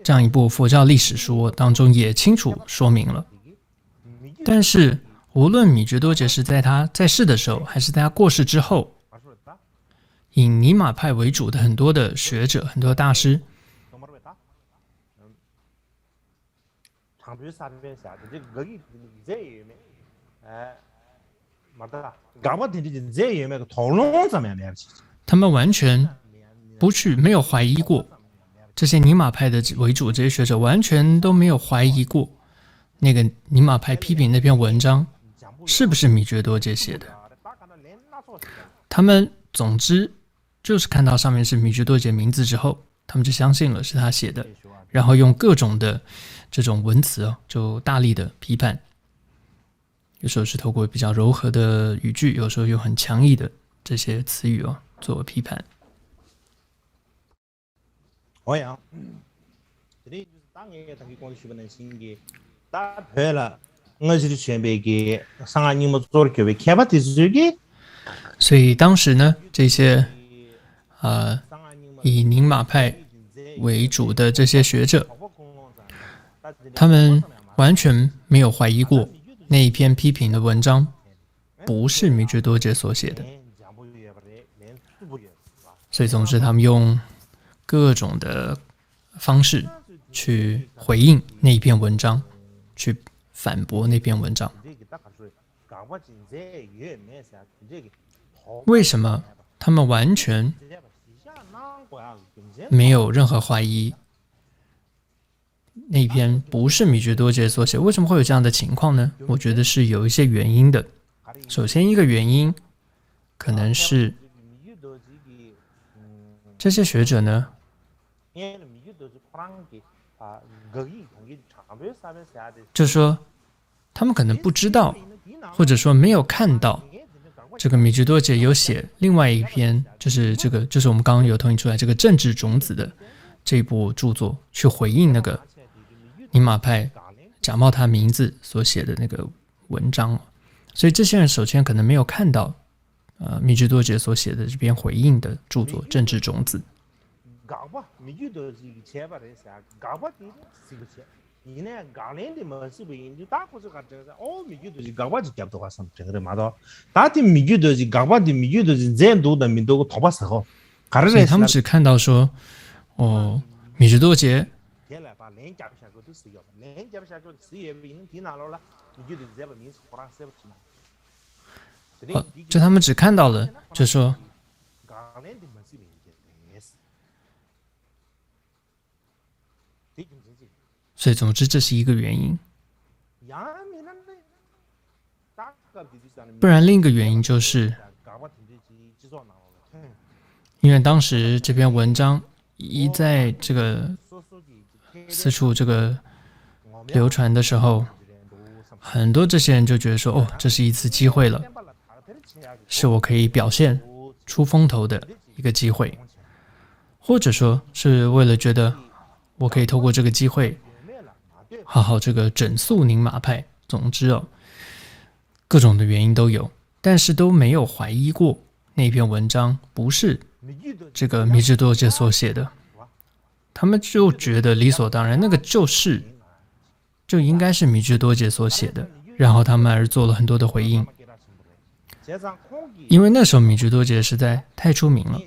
这样一部佛教历史书当中也清楚说明了。但是无论米觉多杰是在他在世的时候，还是在他过世之后，以尼玛派为主的很多的学者、很多大师，他们完全没有怀疑过，这些尼玛派的为主这些学者完全都没有怀疑过那个尼玛派批评那篇文章是不是米觉多杰写的。他们总之就是看到上面是米觉多杰名字之后，他们就相信了是他写的，然后用各种的这种文词就大力的批判，有时候是透过比较柔和的语句，有时候用很强硬的这些词语作为批判。所以当时呢，这些以宁玛派为主的这些学者，他们完全没有怀疑过那一篇批评的文章不是米觉多杰所写的。所以总之他们用各种的方式去回应那一篇文章，去反驳那篇文章。为什么他们完全没有任何怀疑那篇不是米觉多杰所写？为什么会有这样的情况呢？我觉得是有一些原因的。首先一个原因可能是这些学者呢，就是说他们可能不知道，或者说没有看到这个米觉多杰有写另外一篇，就是我们刚刚有统计出来这个政治种子的这部著作，去回应那个尼玛派假冒他名字所写的那个文章。所以这些人首先可能没有看到米觉多杰所写的这篇回应的著作《政治种子》。所以他们只看到说，米觉多杰就他们只看到了，就是说所以总之这是一个原因。不然另一个原因就是因为当时这篇文章一在这个四处这个流传的时候，很多这些人就觉得说，这是一次机会了，是我可以表现出风头的一个机会，或者说是为了觉得我可以透过这个机会好好这个整肃宁玛派。总之各种的原因都有，但是都没有怀疑过那篇文章不是这个米觉多杰所写的。他们就觉得理所当然，那个就应该是米觉多杰所写的，然后他们而做了很多的回应。因为那时候米觉多杰实在太出名了，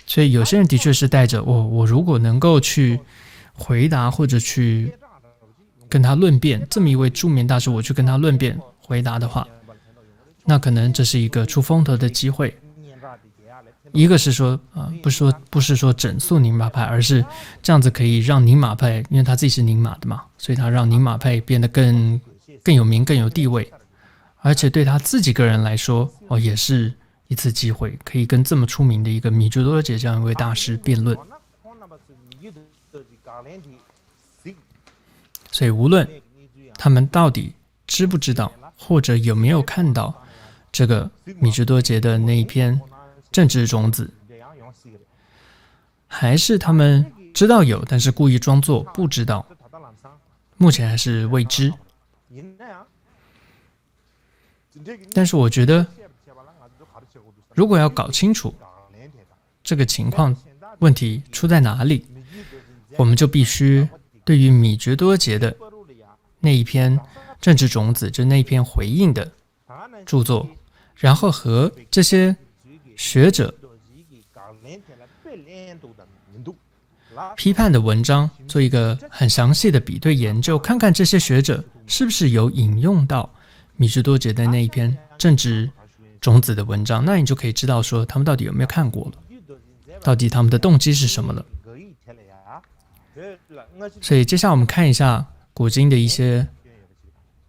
所以有些人的确是带着我如果能够去回答或者去跟他论辩，这么一位著名大师，我去跟他论辩回答的话，那可能这是一个出风头的机会。一个是说不是说整肃宁玛派，而是这样子可以让宁玛派，因为他自己是宁玛的嘛，所以他让宁玛派变得更有名、更有地位，而且对他自己个人来说，也是一次机会，可以跟这么出名的一个米居多杰这样一位大师辩论。所以无论他们到底知不知道，或者有没有看到这个米居多杰的那一篇政治种子，还是他们知道有，但是故意装作不知道，目前还是未知。但是我觉得，如果要搞清楚这个情况问题出在哪里，我们就必须对于米觉多杰的那一篇政治种子，就那一篇回应的著作，然后和这些学者批判的文章做一个很详细的比对研究，看看这些学者是不是有引用到米居多杰的那一篇政治种子的文章，那你就可以知道说他们到底有没有看过了，到底他们的动机是什么了。所以接下来我们看一下古今的一些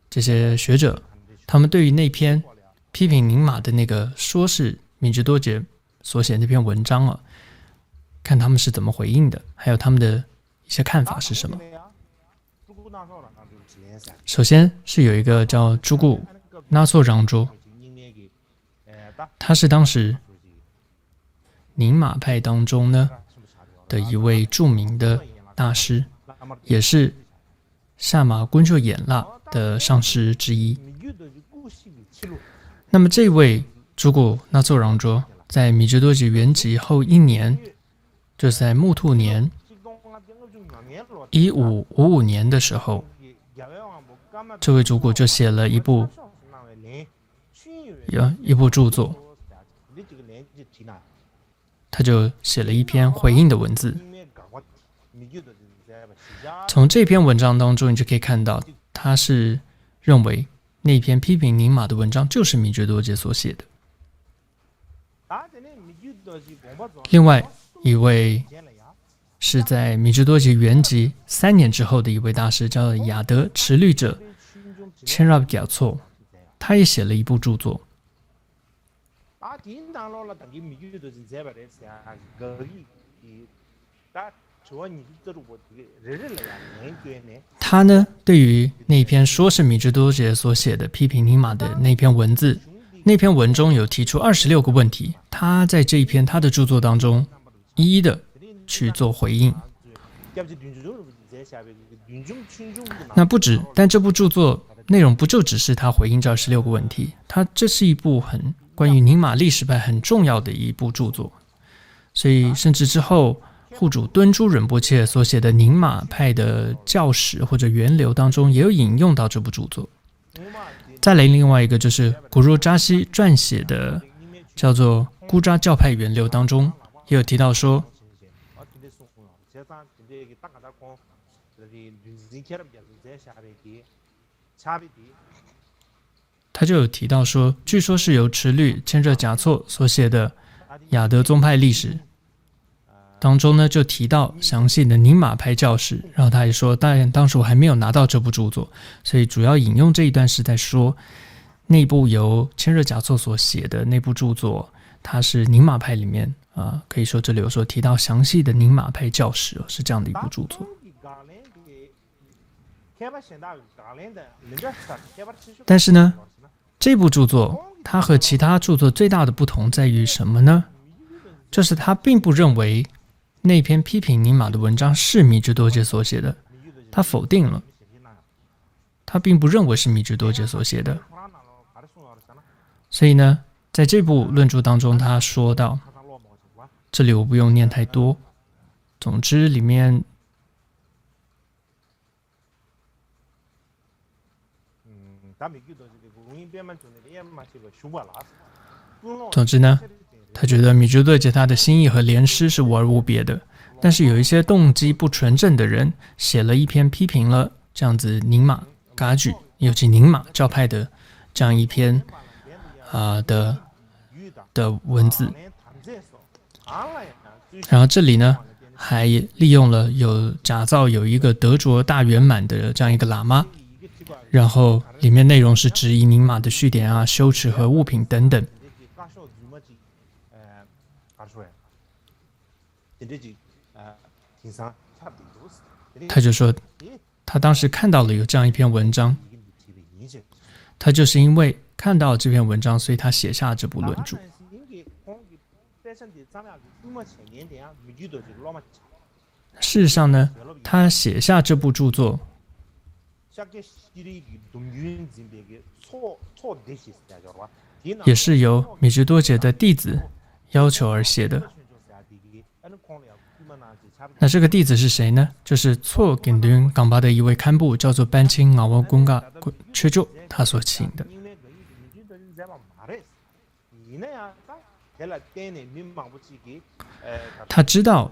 这些学者，他们对于那篇批评宁玛的那个说是米居多杰所写的那篇文章看他们是怎么回应的，还有他们的一些看法是什么。首先是有一个叫朱固纳措让卓，他是当时宁玛派当中呢的一位著名的大师，也是萨玛昆卓衍腊的上师之一。那么这位朱固纳措让卓在米居多杰圆寂后一年，就是在木兔年1555年的时候，这位朱固就写了一部著作，他就写了一篇回应的文字。从这篇文章当中你就可以看到，他是认为那篇批评宁玛的文章就是米居多杰所写的。另外一位是在米居多杰圆寂3年之后的一位大师，叫雅德持律者千拉贾措，他也写了一部著作。他呢，对于那篇说是米居多杰所写的批评宁玛的那篇文字，那篇文中有提出26个问题，他在这一篇他的著作当中一一的去做回应。那不止，但这部著作内容不就只是他回应这26个问题，这是一部很关于宁玛历史派很重要的一部著作，所以甚至之后护主敦珠仁波切所写的宁玛派的教史或者源流当中也有引用到这部著作。再来另外一个就是古若扎西撰写的叫做古扎教派源流当中也有提到说，他就有提到说，据说是由持律千热贾措所写的雅德宗派历史当中呢，就提到详细的宁玛派教史，然后他也说，当时我还没有拿到这部著作，所以主要引用这一段是在说，那部由千热贾措所写的那部著作，它是宁玛派里面可以说这里有说提到详细的宁玛派教史，是这样的一部著作。但是呢，这部著作它和其他著作最大的不同在于什么呢？就是他并不认为那篇批评宁玛的文章是米居多杰所写的，他否定了，他并不认为是米居多杰所写的。所以呢，在这部论著当中他说到，这里我不用念太多，总之里面呢，他觉得米居多杰他的心意和良师是无二无别的，但是有一些动机不纯正的人写了一篇批评了这样子宁玛噶举，尤其宁玛教派的这样一篇的文字，然后这里呢，还利用了假造有一个德卓大圆满的这样一个喇嘛，然后里面内容是质疑宁玛的序典啊、羞耻和物品等等。他就说，他当时看到了有这样一篇文章，他就是因为看到这篇文章，所以他写下这部论著。事实上呢，他写下这部著作，也是由米芝多杰的弟子要求而写的。那这个弟子是谁呢？就是错给敦港巴的一位堪布，叫做班钦阿沃贡嘎缺咒，他所请的。他知道，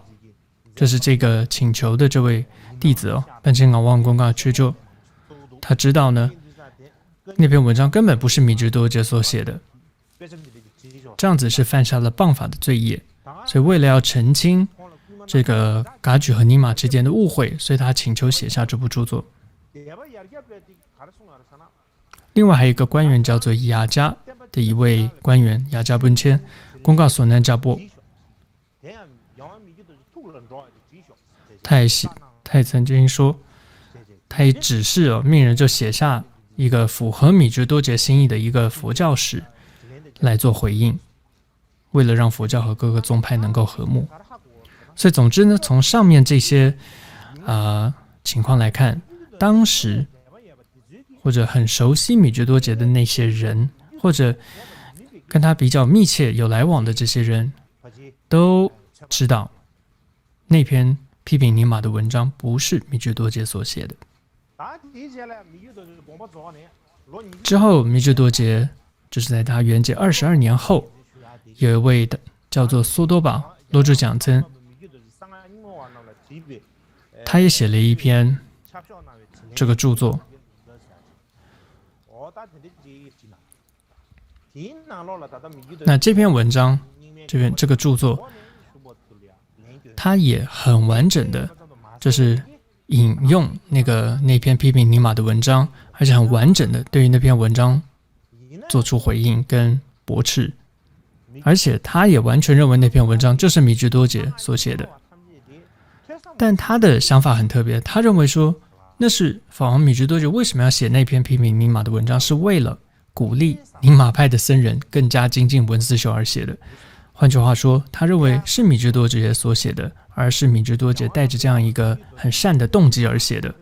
就是这个请求的这位弟子班钦阿沃贡嘎缺咒，他知道呢，那篇文章根本不是米芝多杰所写的，这样子是犯下了谤法的罪业。所以为了要澄清这个噶举和尼玛之间的误会，所以他请求写下这部著作。另外还有一个官员叫做雅加的一位官员，雅加本谦公告所难加波，他也曾经说，他也指示命人就写下一个符合米芝多杰心意的一个佛教史来做回应，为了让佛教和各个宗派能够和睦。所以总之呢，从上面这些情况来看，当时或者很熟悉米芝多杰的那些人，或者跟他比较密切有来往的这些人，都知道那篇批评尼玛的文章不是米芝多杰所写的。之后米芝多杰就是在他圆寂22年后，有一位叫做苏多巴罗珠讲僧，他也写了一篇这个著作。那这篇文章，这个著作，它也很完整的，就是引用那篇批评尼玛的文章，而且很完整的对于那篇文章做出回应跟驳斥，而且他也完全认为那篇文章就是米芝多杰所写的。但他的想法很特别，他认为说那是法王米芝多杰为什么要写那篇批评尼玛的文章，是为了鼓励尼玛派的僧人更加精进文思修而写的。换句话说，他认为是米芝多杰所写的，而是米芝多杰带着这样一个很善的动机而写的。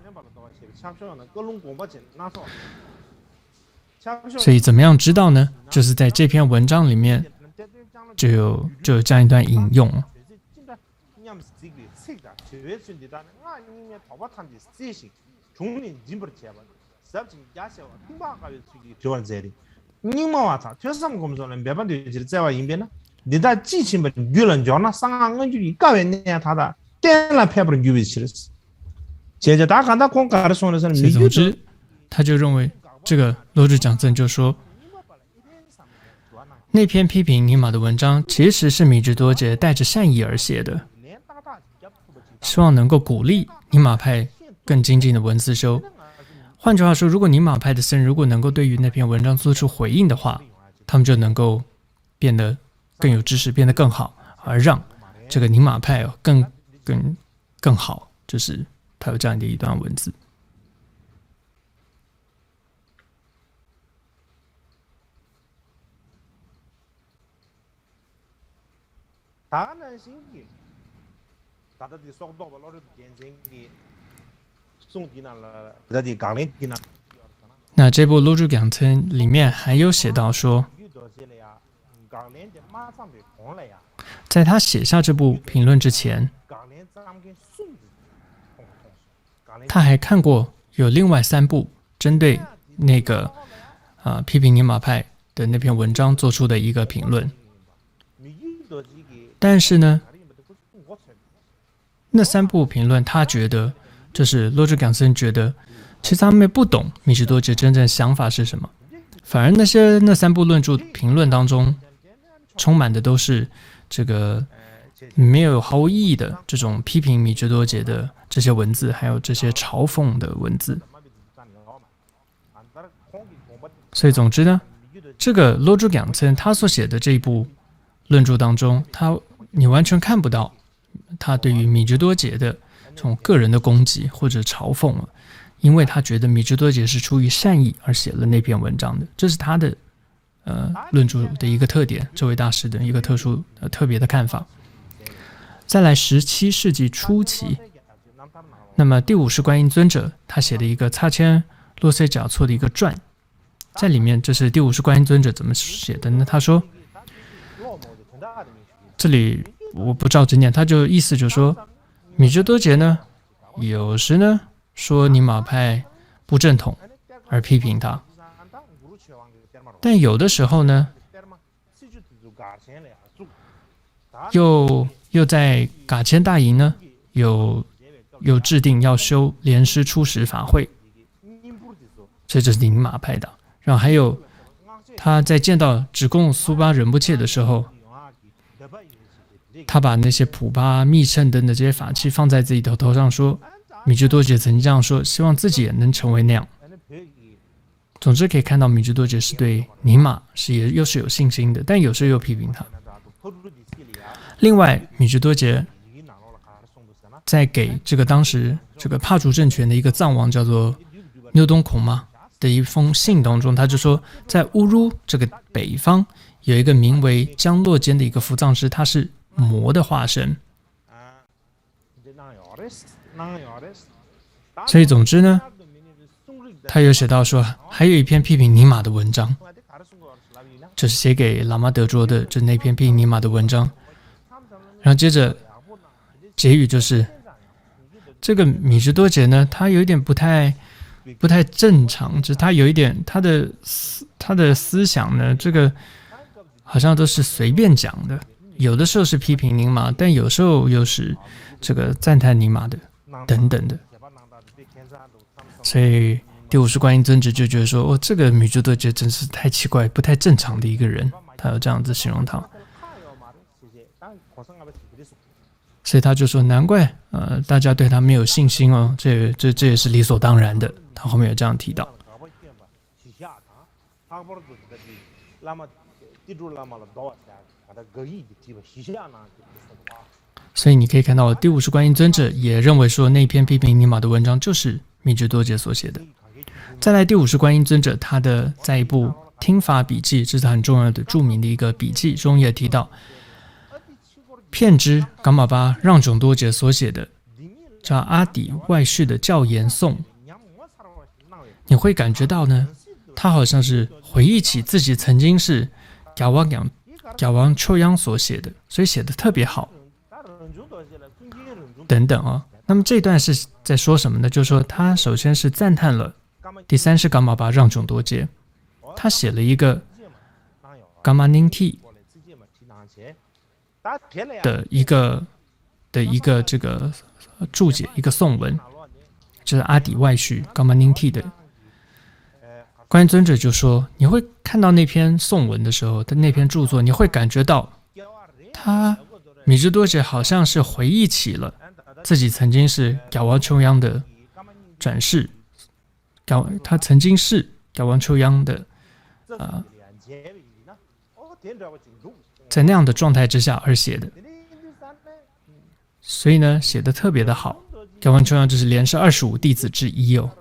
所以怎么样知道呢？就是在这篇文章里面就有这样一段引用。所以总之，他就认为这个罗珠讲僧就说，那篇批评尼玛的文章其实是米芝多杰带着善意而写的，希望能够鼓励尼玛派更精进的文思修。换句话说，如果尼玛派的僧人如果能够对于那篇文章做出回应的话，他们就能够变得更有知识，变得更好，而让这个尼玛派更好。就是他有这样的一段文字。那这部《罗珠讲僧》里面还有写到说，在他写下这部评论之前，他还看过有另外3部针对那个批评尼玛派的那篇文章做出的一个评论，但是呢，那3部评论他觉得，就是罗珠讲僧觉得，其实他们不懂米芝多杰真正想法是什么，反而那3部论著评论当中充满的都是这个没有毫无意义的这种批评米芝多杰的这些文字，还有这些嘲讽的文字。所以总之呢，这个罗珠养森他所写的这一部论著当中，你完全看不到他对于米芝多杰的这种个人的攻击或者嘲讽了，因为他觉得米芝多杰是出于善意而写了那篇文章的，这是他的论著的一个特点，这位大师的一个特别的看法。再来17世纪初期，那么第50观音尊者他写的一个擦谦洛塞贾措的一个传，在里面这是第50观音尊者怎么写的呢？他说，这里我不照着念，他就意思就是说，米芝多杰呢，有时呢说尼玛派不正统而批评他，但有的时候呢，又在噶谦大营呢，有制定要修莲师初识法会，所以这是尼玛派的。然后还有他在见到只供苏巴仁波切的时候，他把那些普巴密乘等的这些法器放在自己的头上说，米芝多杰曾经这样说，希望自己也能成为那样。总之可以看到米芝多杰是对尼玛又是有信心的，但有时候又批评他。另外米芝多杰在给这个当时这个帕竹政权的一个藏王叫做牛东孔嘛的一封信当中，他就说在乌鲁这个北方有一个名为江洛坚的一个伏藏师，他是魔的化身。所以总之呢，他有写到说还有一篇批评尼玛的文章，这是写给喇嘛德卓的，这那篇批评尼玛的文章。然后接着结语就是这个米芝多杰呢，他有一点不太正常，就是他有一点他的思想呢，这个好像都是随便讲的，有的时候是批评尼玛，但有时候又是这个赞叹尼玛的等等的。所以第50观音尊者就觉得说，这个米芝多杰真是太奇怪不太正常的一个人，他有这样子形容他。所以他就说难怪大家对他没有信心哦，这也是理所当然的，他后面有这样提到。所以你可以看到第50观音尊者也认为说那篇批评尼玛的文章就是米芝多杰所写的。再来第50观音尊者他的在一部听法笔记，这是很重要的著名的一个笔记中也提到，片之噶玛巴让炯多杰所写的叫阿底外序的教言颂，你会感觉到呢，他好像是回忆起自己曾经是噶王秋央所写的，所以写的特别好等等啊。那么这一段是在说什么呢？就是说他首先是赞叹了第3世噶玛巴让炯多杰，他写了一个噶玛宁提的一个这个注解，一个颂文，就是阿底外序噶玛宁提的。观音尊者就说，你会看到那篇颂文的时候，的那篇著作，你会感觉到米芝多杰好像是回忆起了自己曾经是噶王秋央的转世，他曾经是噶王秋央的在那样的状态之下而写的，所以呢写的特别的好。噶王秋央就是莲师25弟子之一哦，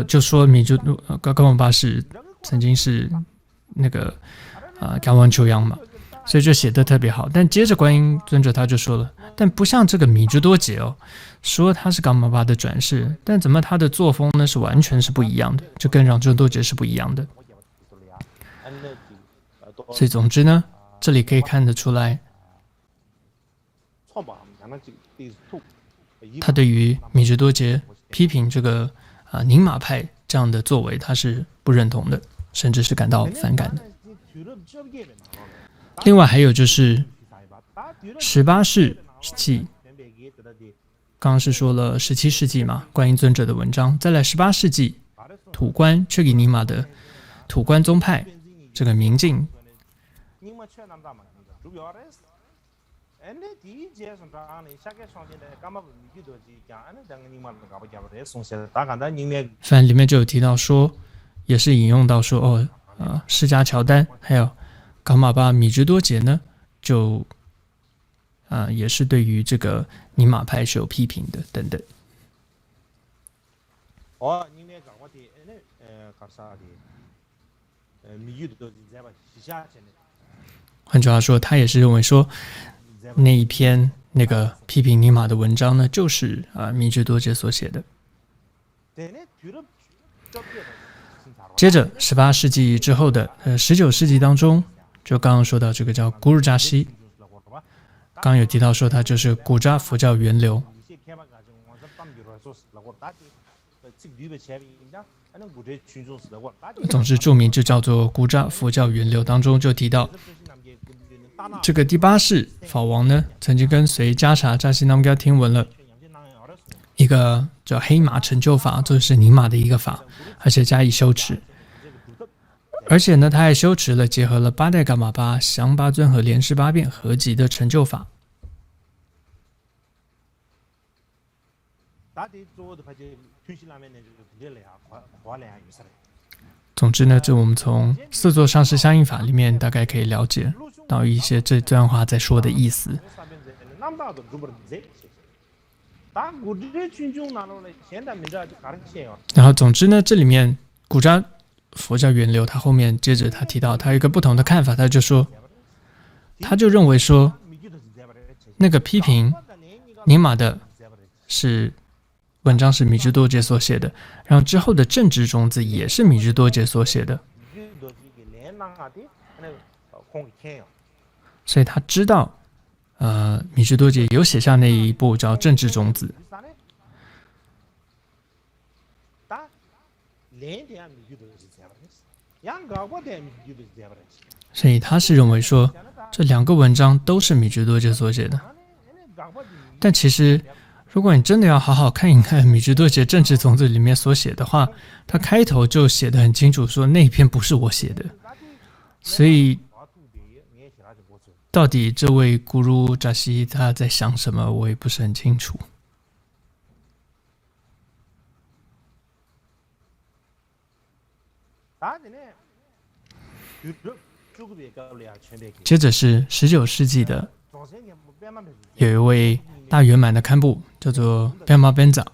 就说噶玛巴是曾经是那个噶王秋央嘛，所以就写的特别好。但接着观音尊者他就说了，但不像这个米芝多杰哦，说他是噶玛巴的转世，但怎么他的作风呢是完全是不一样的，就跟让炯多杰是不一样的。所以总之呢，这里可以看得出来，他对于米芝多杰批评这个宁玛派这样的作为，他是不认同的，甚至是感到反感的。另外还有就是18世纪，刚刚是说了17世纪嘛，观音尊者的文章，再来18世纪土观却给尼玛的土观宗派，这个明镜反正里面就有提到说，也是引用到说释迦乔丹还有噶玛巴米支多杰呢，就也是对于这个尼玛派是有批评的等等。换句话说，他也是认为说那一篇那个批评尼玛的文章呢，就是米支多杰所写的。接着18世纪之后的19世纪当中，就刚刚说到这个叫古鲁扎西，刚刚有提到说他就是古扎佛教源流。总之著名就叫做古扎佛教源流当中就提到，这个第8世法王呢，曾经跟随迦查扎西南嘎听闻了一个叫黑马成就法，就是尼玛的一个法，而且加以修持。而且呢，他还修持了结合了八代噶玛巴、降八尊和莲师八变合集的成就法。总之呢，这我们从四座上师相应法里面大概可以了解到一些这段话在说的意思。然后总之呢，这里面古扎佛教源流，他后面接着他提到他有一个不同的看法，他就认为说，那个批评尼玛的文章是米支多杰所写的，然后之后的政治种子也是米支多杰所写的，所以他知道米支多杰有写下那一部叫《政治种子》。所以他是认为说这2个文章都是米支多杰所写的。但其实如果你真的要好好看一看米支多杰《政治种子》里面所写的话，他开头就写得很清楚，说那篇不是我写的。所以到底这位古鲁扎西他在想什么，我也不是很清楚。接着是19世纪的有一位大圆满的堪布叫做 Pema Benza，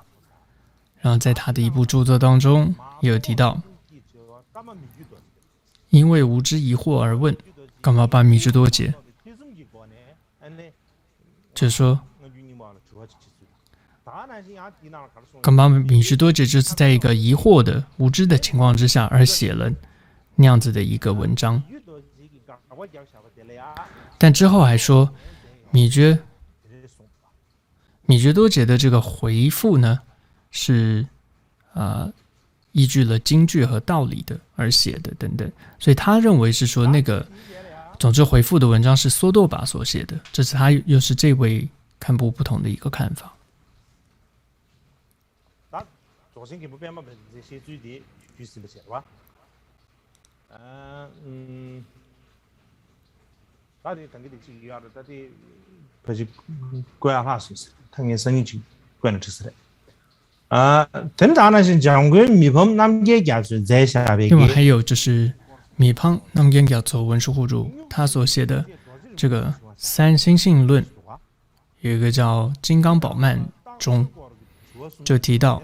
然后在他的一部著作当中也有提到，因为无知疑惑而问噶玛巴米支多杰，就是说噶玛巴米支多杰就是在一个疑惑的无知的情况之下而写了那样子的一个文章。但之后还说米支多杰的这个回复呢是依据了经句和道理的而写的等等，所以他认为是说那个总之回复的文章是梭多巴所写的，这是他又是这位堪布不同的一个看法。另外还有就是米胖南根教授文殊护主他所写的这个三心性论，有一个叫金刚宝曼中就提到，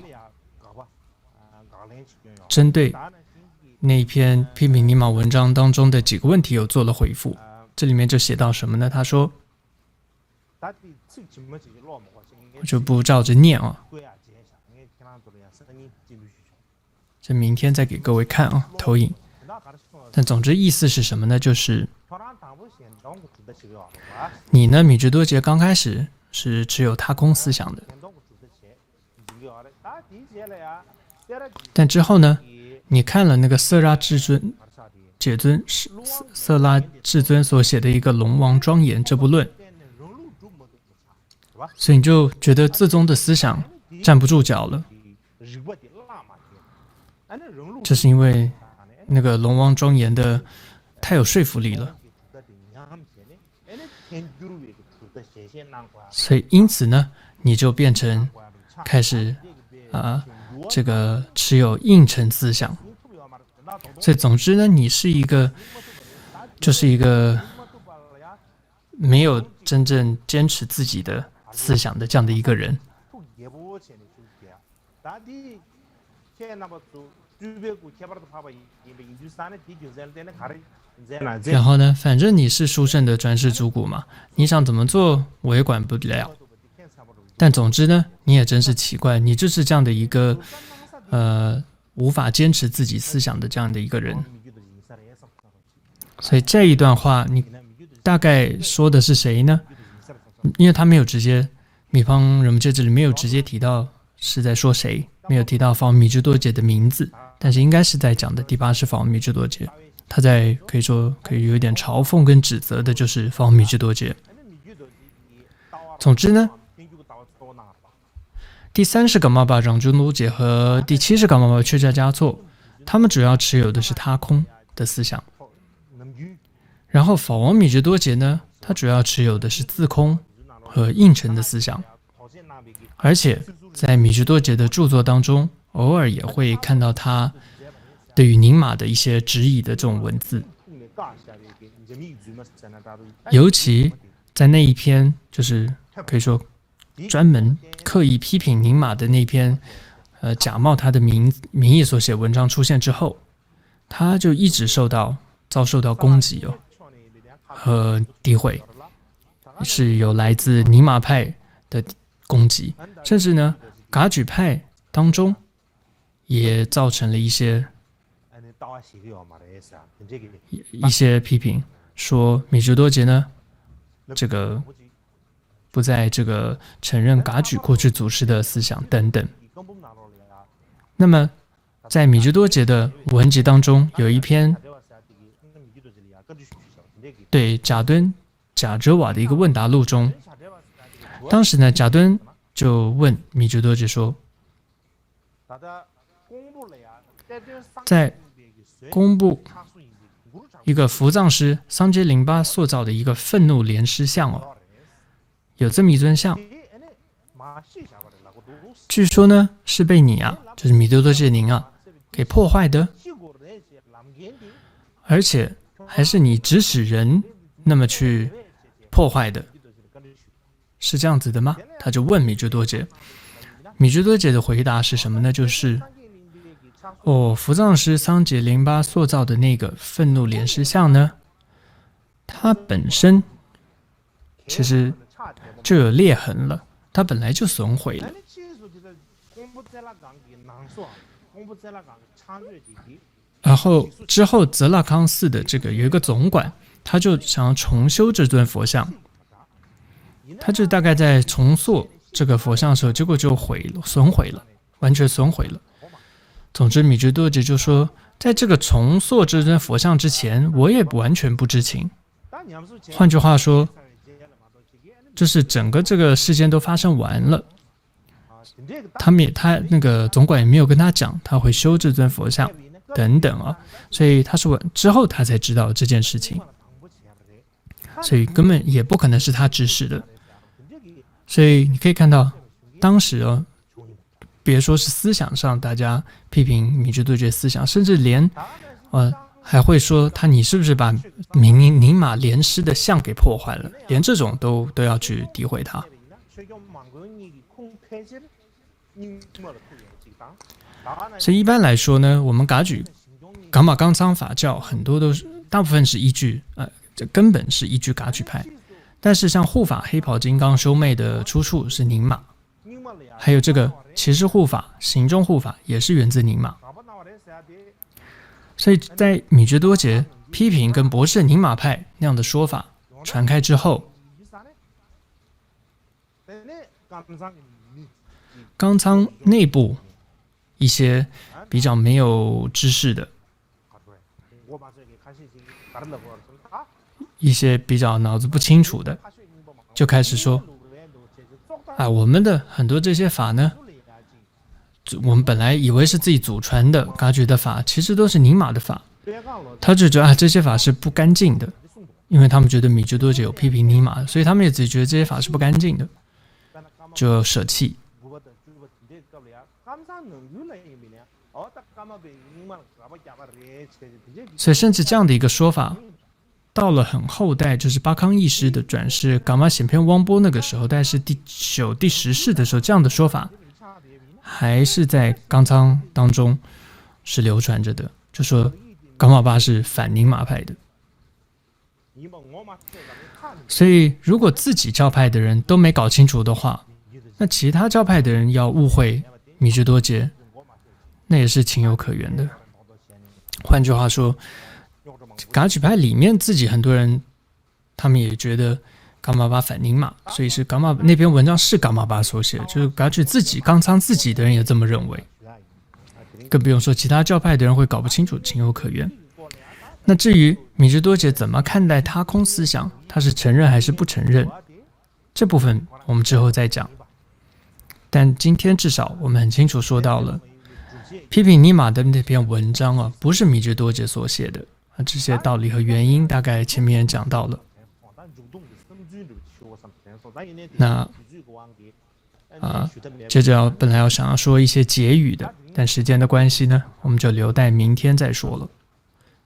针对那篇批评尼玛文章当中的几个问题有做了回复。这里面就写到什么呢？他说，我就不照着念啊，这明天再给各位看啊，投影。但总之意思是什么呢？就是你呢，米支多杰刚开始是持有他空思想的，但之后呢，你看了那个色拉至尊解尊色拉至尊所写的一个《龙王庄严》这部论，所以你就觉得自宗的思想站不住脚了。这是因为那个《龙王庄严》的太有说服力了。所以因此呢，你就变成开始这个持有应承思想。所以总之呢，你是一个没有真正坚持自己的思想的这样的一个人。然后呢，反正你是书圣的专师主骨嘛，你想怎么做我也管不了。但总之呢，你也真是奇怪，你就是这样的一个无法坚持自己思想的这样的一个人。所以这一段话你大概说的是谁呢？因为他没有直接，米方人们在这里没有直接提到是在说谁，没有提到法王密支多杰的名字，但是应该是在讲的第8世法王密支多杰。他在可以有一点嘲讽跟指责的就是法王密支多杰。总之呢，第3世噶玛巴让珠努杰和第7世噶玛巴却迦嘉措，他们主要持有的是他空的思想。然后法王密支多杰呢，他主要持有的是自空和应承的思想，而且在密支多杰的著作当中，偶尔也会看到他对于宁玛的一些质疑的这种文字，尤其在那一篇就是可以说专门刻意批评宁玛的那篇假冒他的名义所写文章出现之后，他就一直遭受到攻击和诋毁，是有来自宁玛派的攻击，甚至呢噶举派当中也造成了一些批评，说密支多杰呢这个不再这个承认噶举过去祖师的思想等等。那么在密支多杰的文集当中有一篇对贾哲瓦的一个问答录中，当时呢贾敦就问密支多杰说，在公布一个伏藏师桑杰林巴塑造的一个愤怒莲师像有这么一尊像，据说呢是被你就是密支多杰您给破坏的，而且还是你指使人那么去破坏的，是这样子的吗？他就问密支多杰。密支多杰的回答是什么呢？就是伏藏师桑杰林巴塑造的那个愤怒莲师像呢，它本身其实就有裂痕了，它本来就损毁了。然后之后泽拉康寺的这个有一个总管，他就想要重修这尊佛像，他就大概在重塑这个佛像的时候，结果就损毁了，完全损毁了。总之密支多杰就说，在这个重塑这尊佛像之前，我也完全不知情。换句话说，就是整个这个事件都发生完了，他那个总管也没有跟他讲他会修这尊佛像等等所以他说之后他才知道这件事情，所以根本也不可能是他指使的。所以你可以看到当时别说是思想上大家批评密支多杰思想，甚至连还会说你是不是把宁玛莲师的像给破坏了，连这种都要去诋毁他。所以一般来说呢，我们噶举噶玛冈仓法教很多都是大部分是依据这根本是依据噶举派，但是像护法黑袍金刚修妹的出处是宁玛，还有这个骑士护法行中护法也是源自宁玛。所以在密支多杰批评跟博士宁玛派那样的说法传开之后，冈仓内部一些比较没有知识的，一些比较脑子不清楚的，就开始说我们的很多这些法呢，我们本来以为是自己祖传的噶举的法，其实都是宁玛的法。他就觉得这些法是不干净的，因为他们觉得米支多杰有批评尼玛，所以他们也只觉得这些法是不干净的，就舍弃。所以甚至这样的一个说法，到了很后代，就是巴康义师的转世噶玛显片汪波那个时候，大概是第9、第10世的时候，这样的说法还是在冈仓当中是流传着的，就说噶玛巴是反宁玛派的。所以如果自己教派的人都没搞清楚的话，那其他教派的人要误会米支多杰，那也是情有可原的。换句话说，噶举派里面自己很多人，他们也觉得噶玛巴反宁玛，所以是噶玛那篇文章是噶玛巴所写，就是噶举自己冈仓自己的人也这么认为，更不用说其他教派的人会搞不清楚，情有可原。那至于米支多杰怎么看待他空思想，他是承认还是不承认，这部分我们之后再讲。但今天至少我们很清楚说到了，批评尼玛的那篇文章啊，不是米支多杰所写的，这些道理和原因大概前面也讲到了。那接着本来想要说一些结语的，但时间的关系呢，我们就留待明天再说了。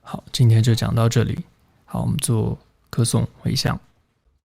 好，今天就讲到这里。好，我们做歌颂回向。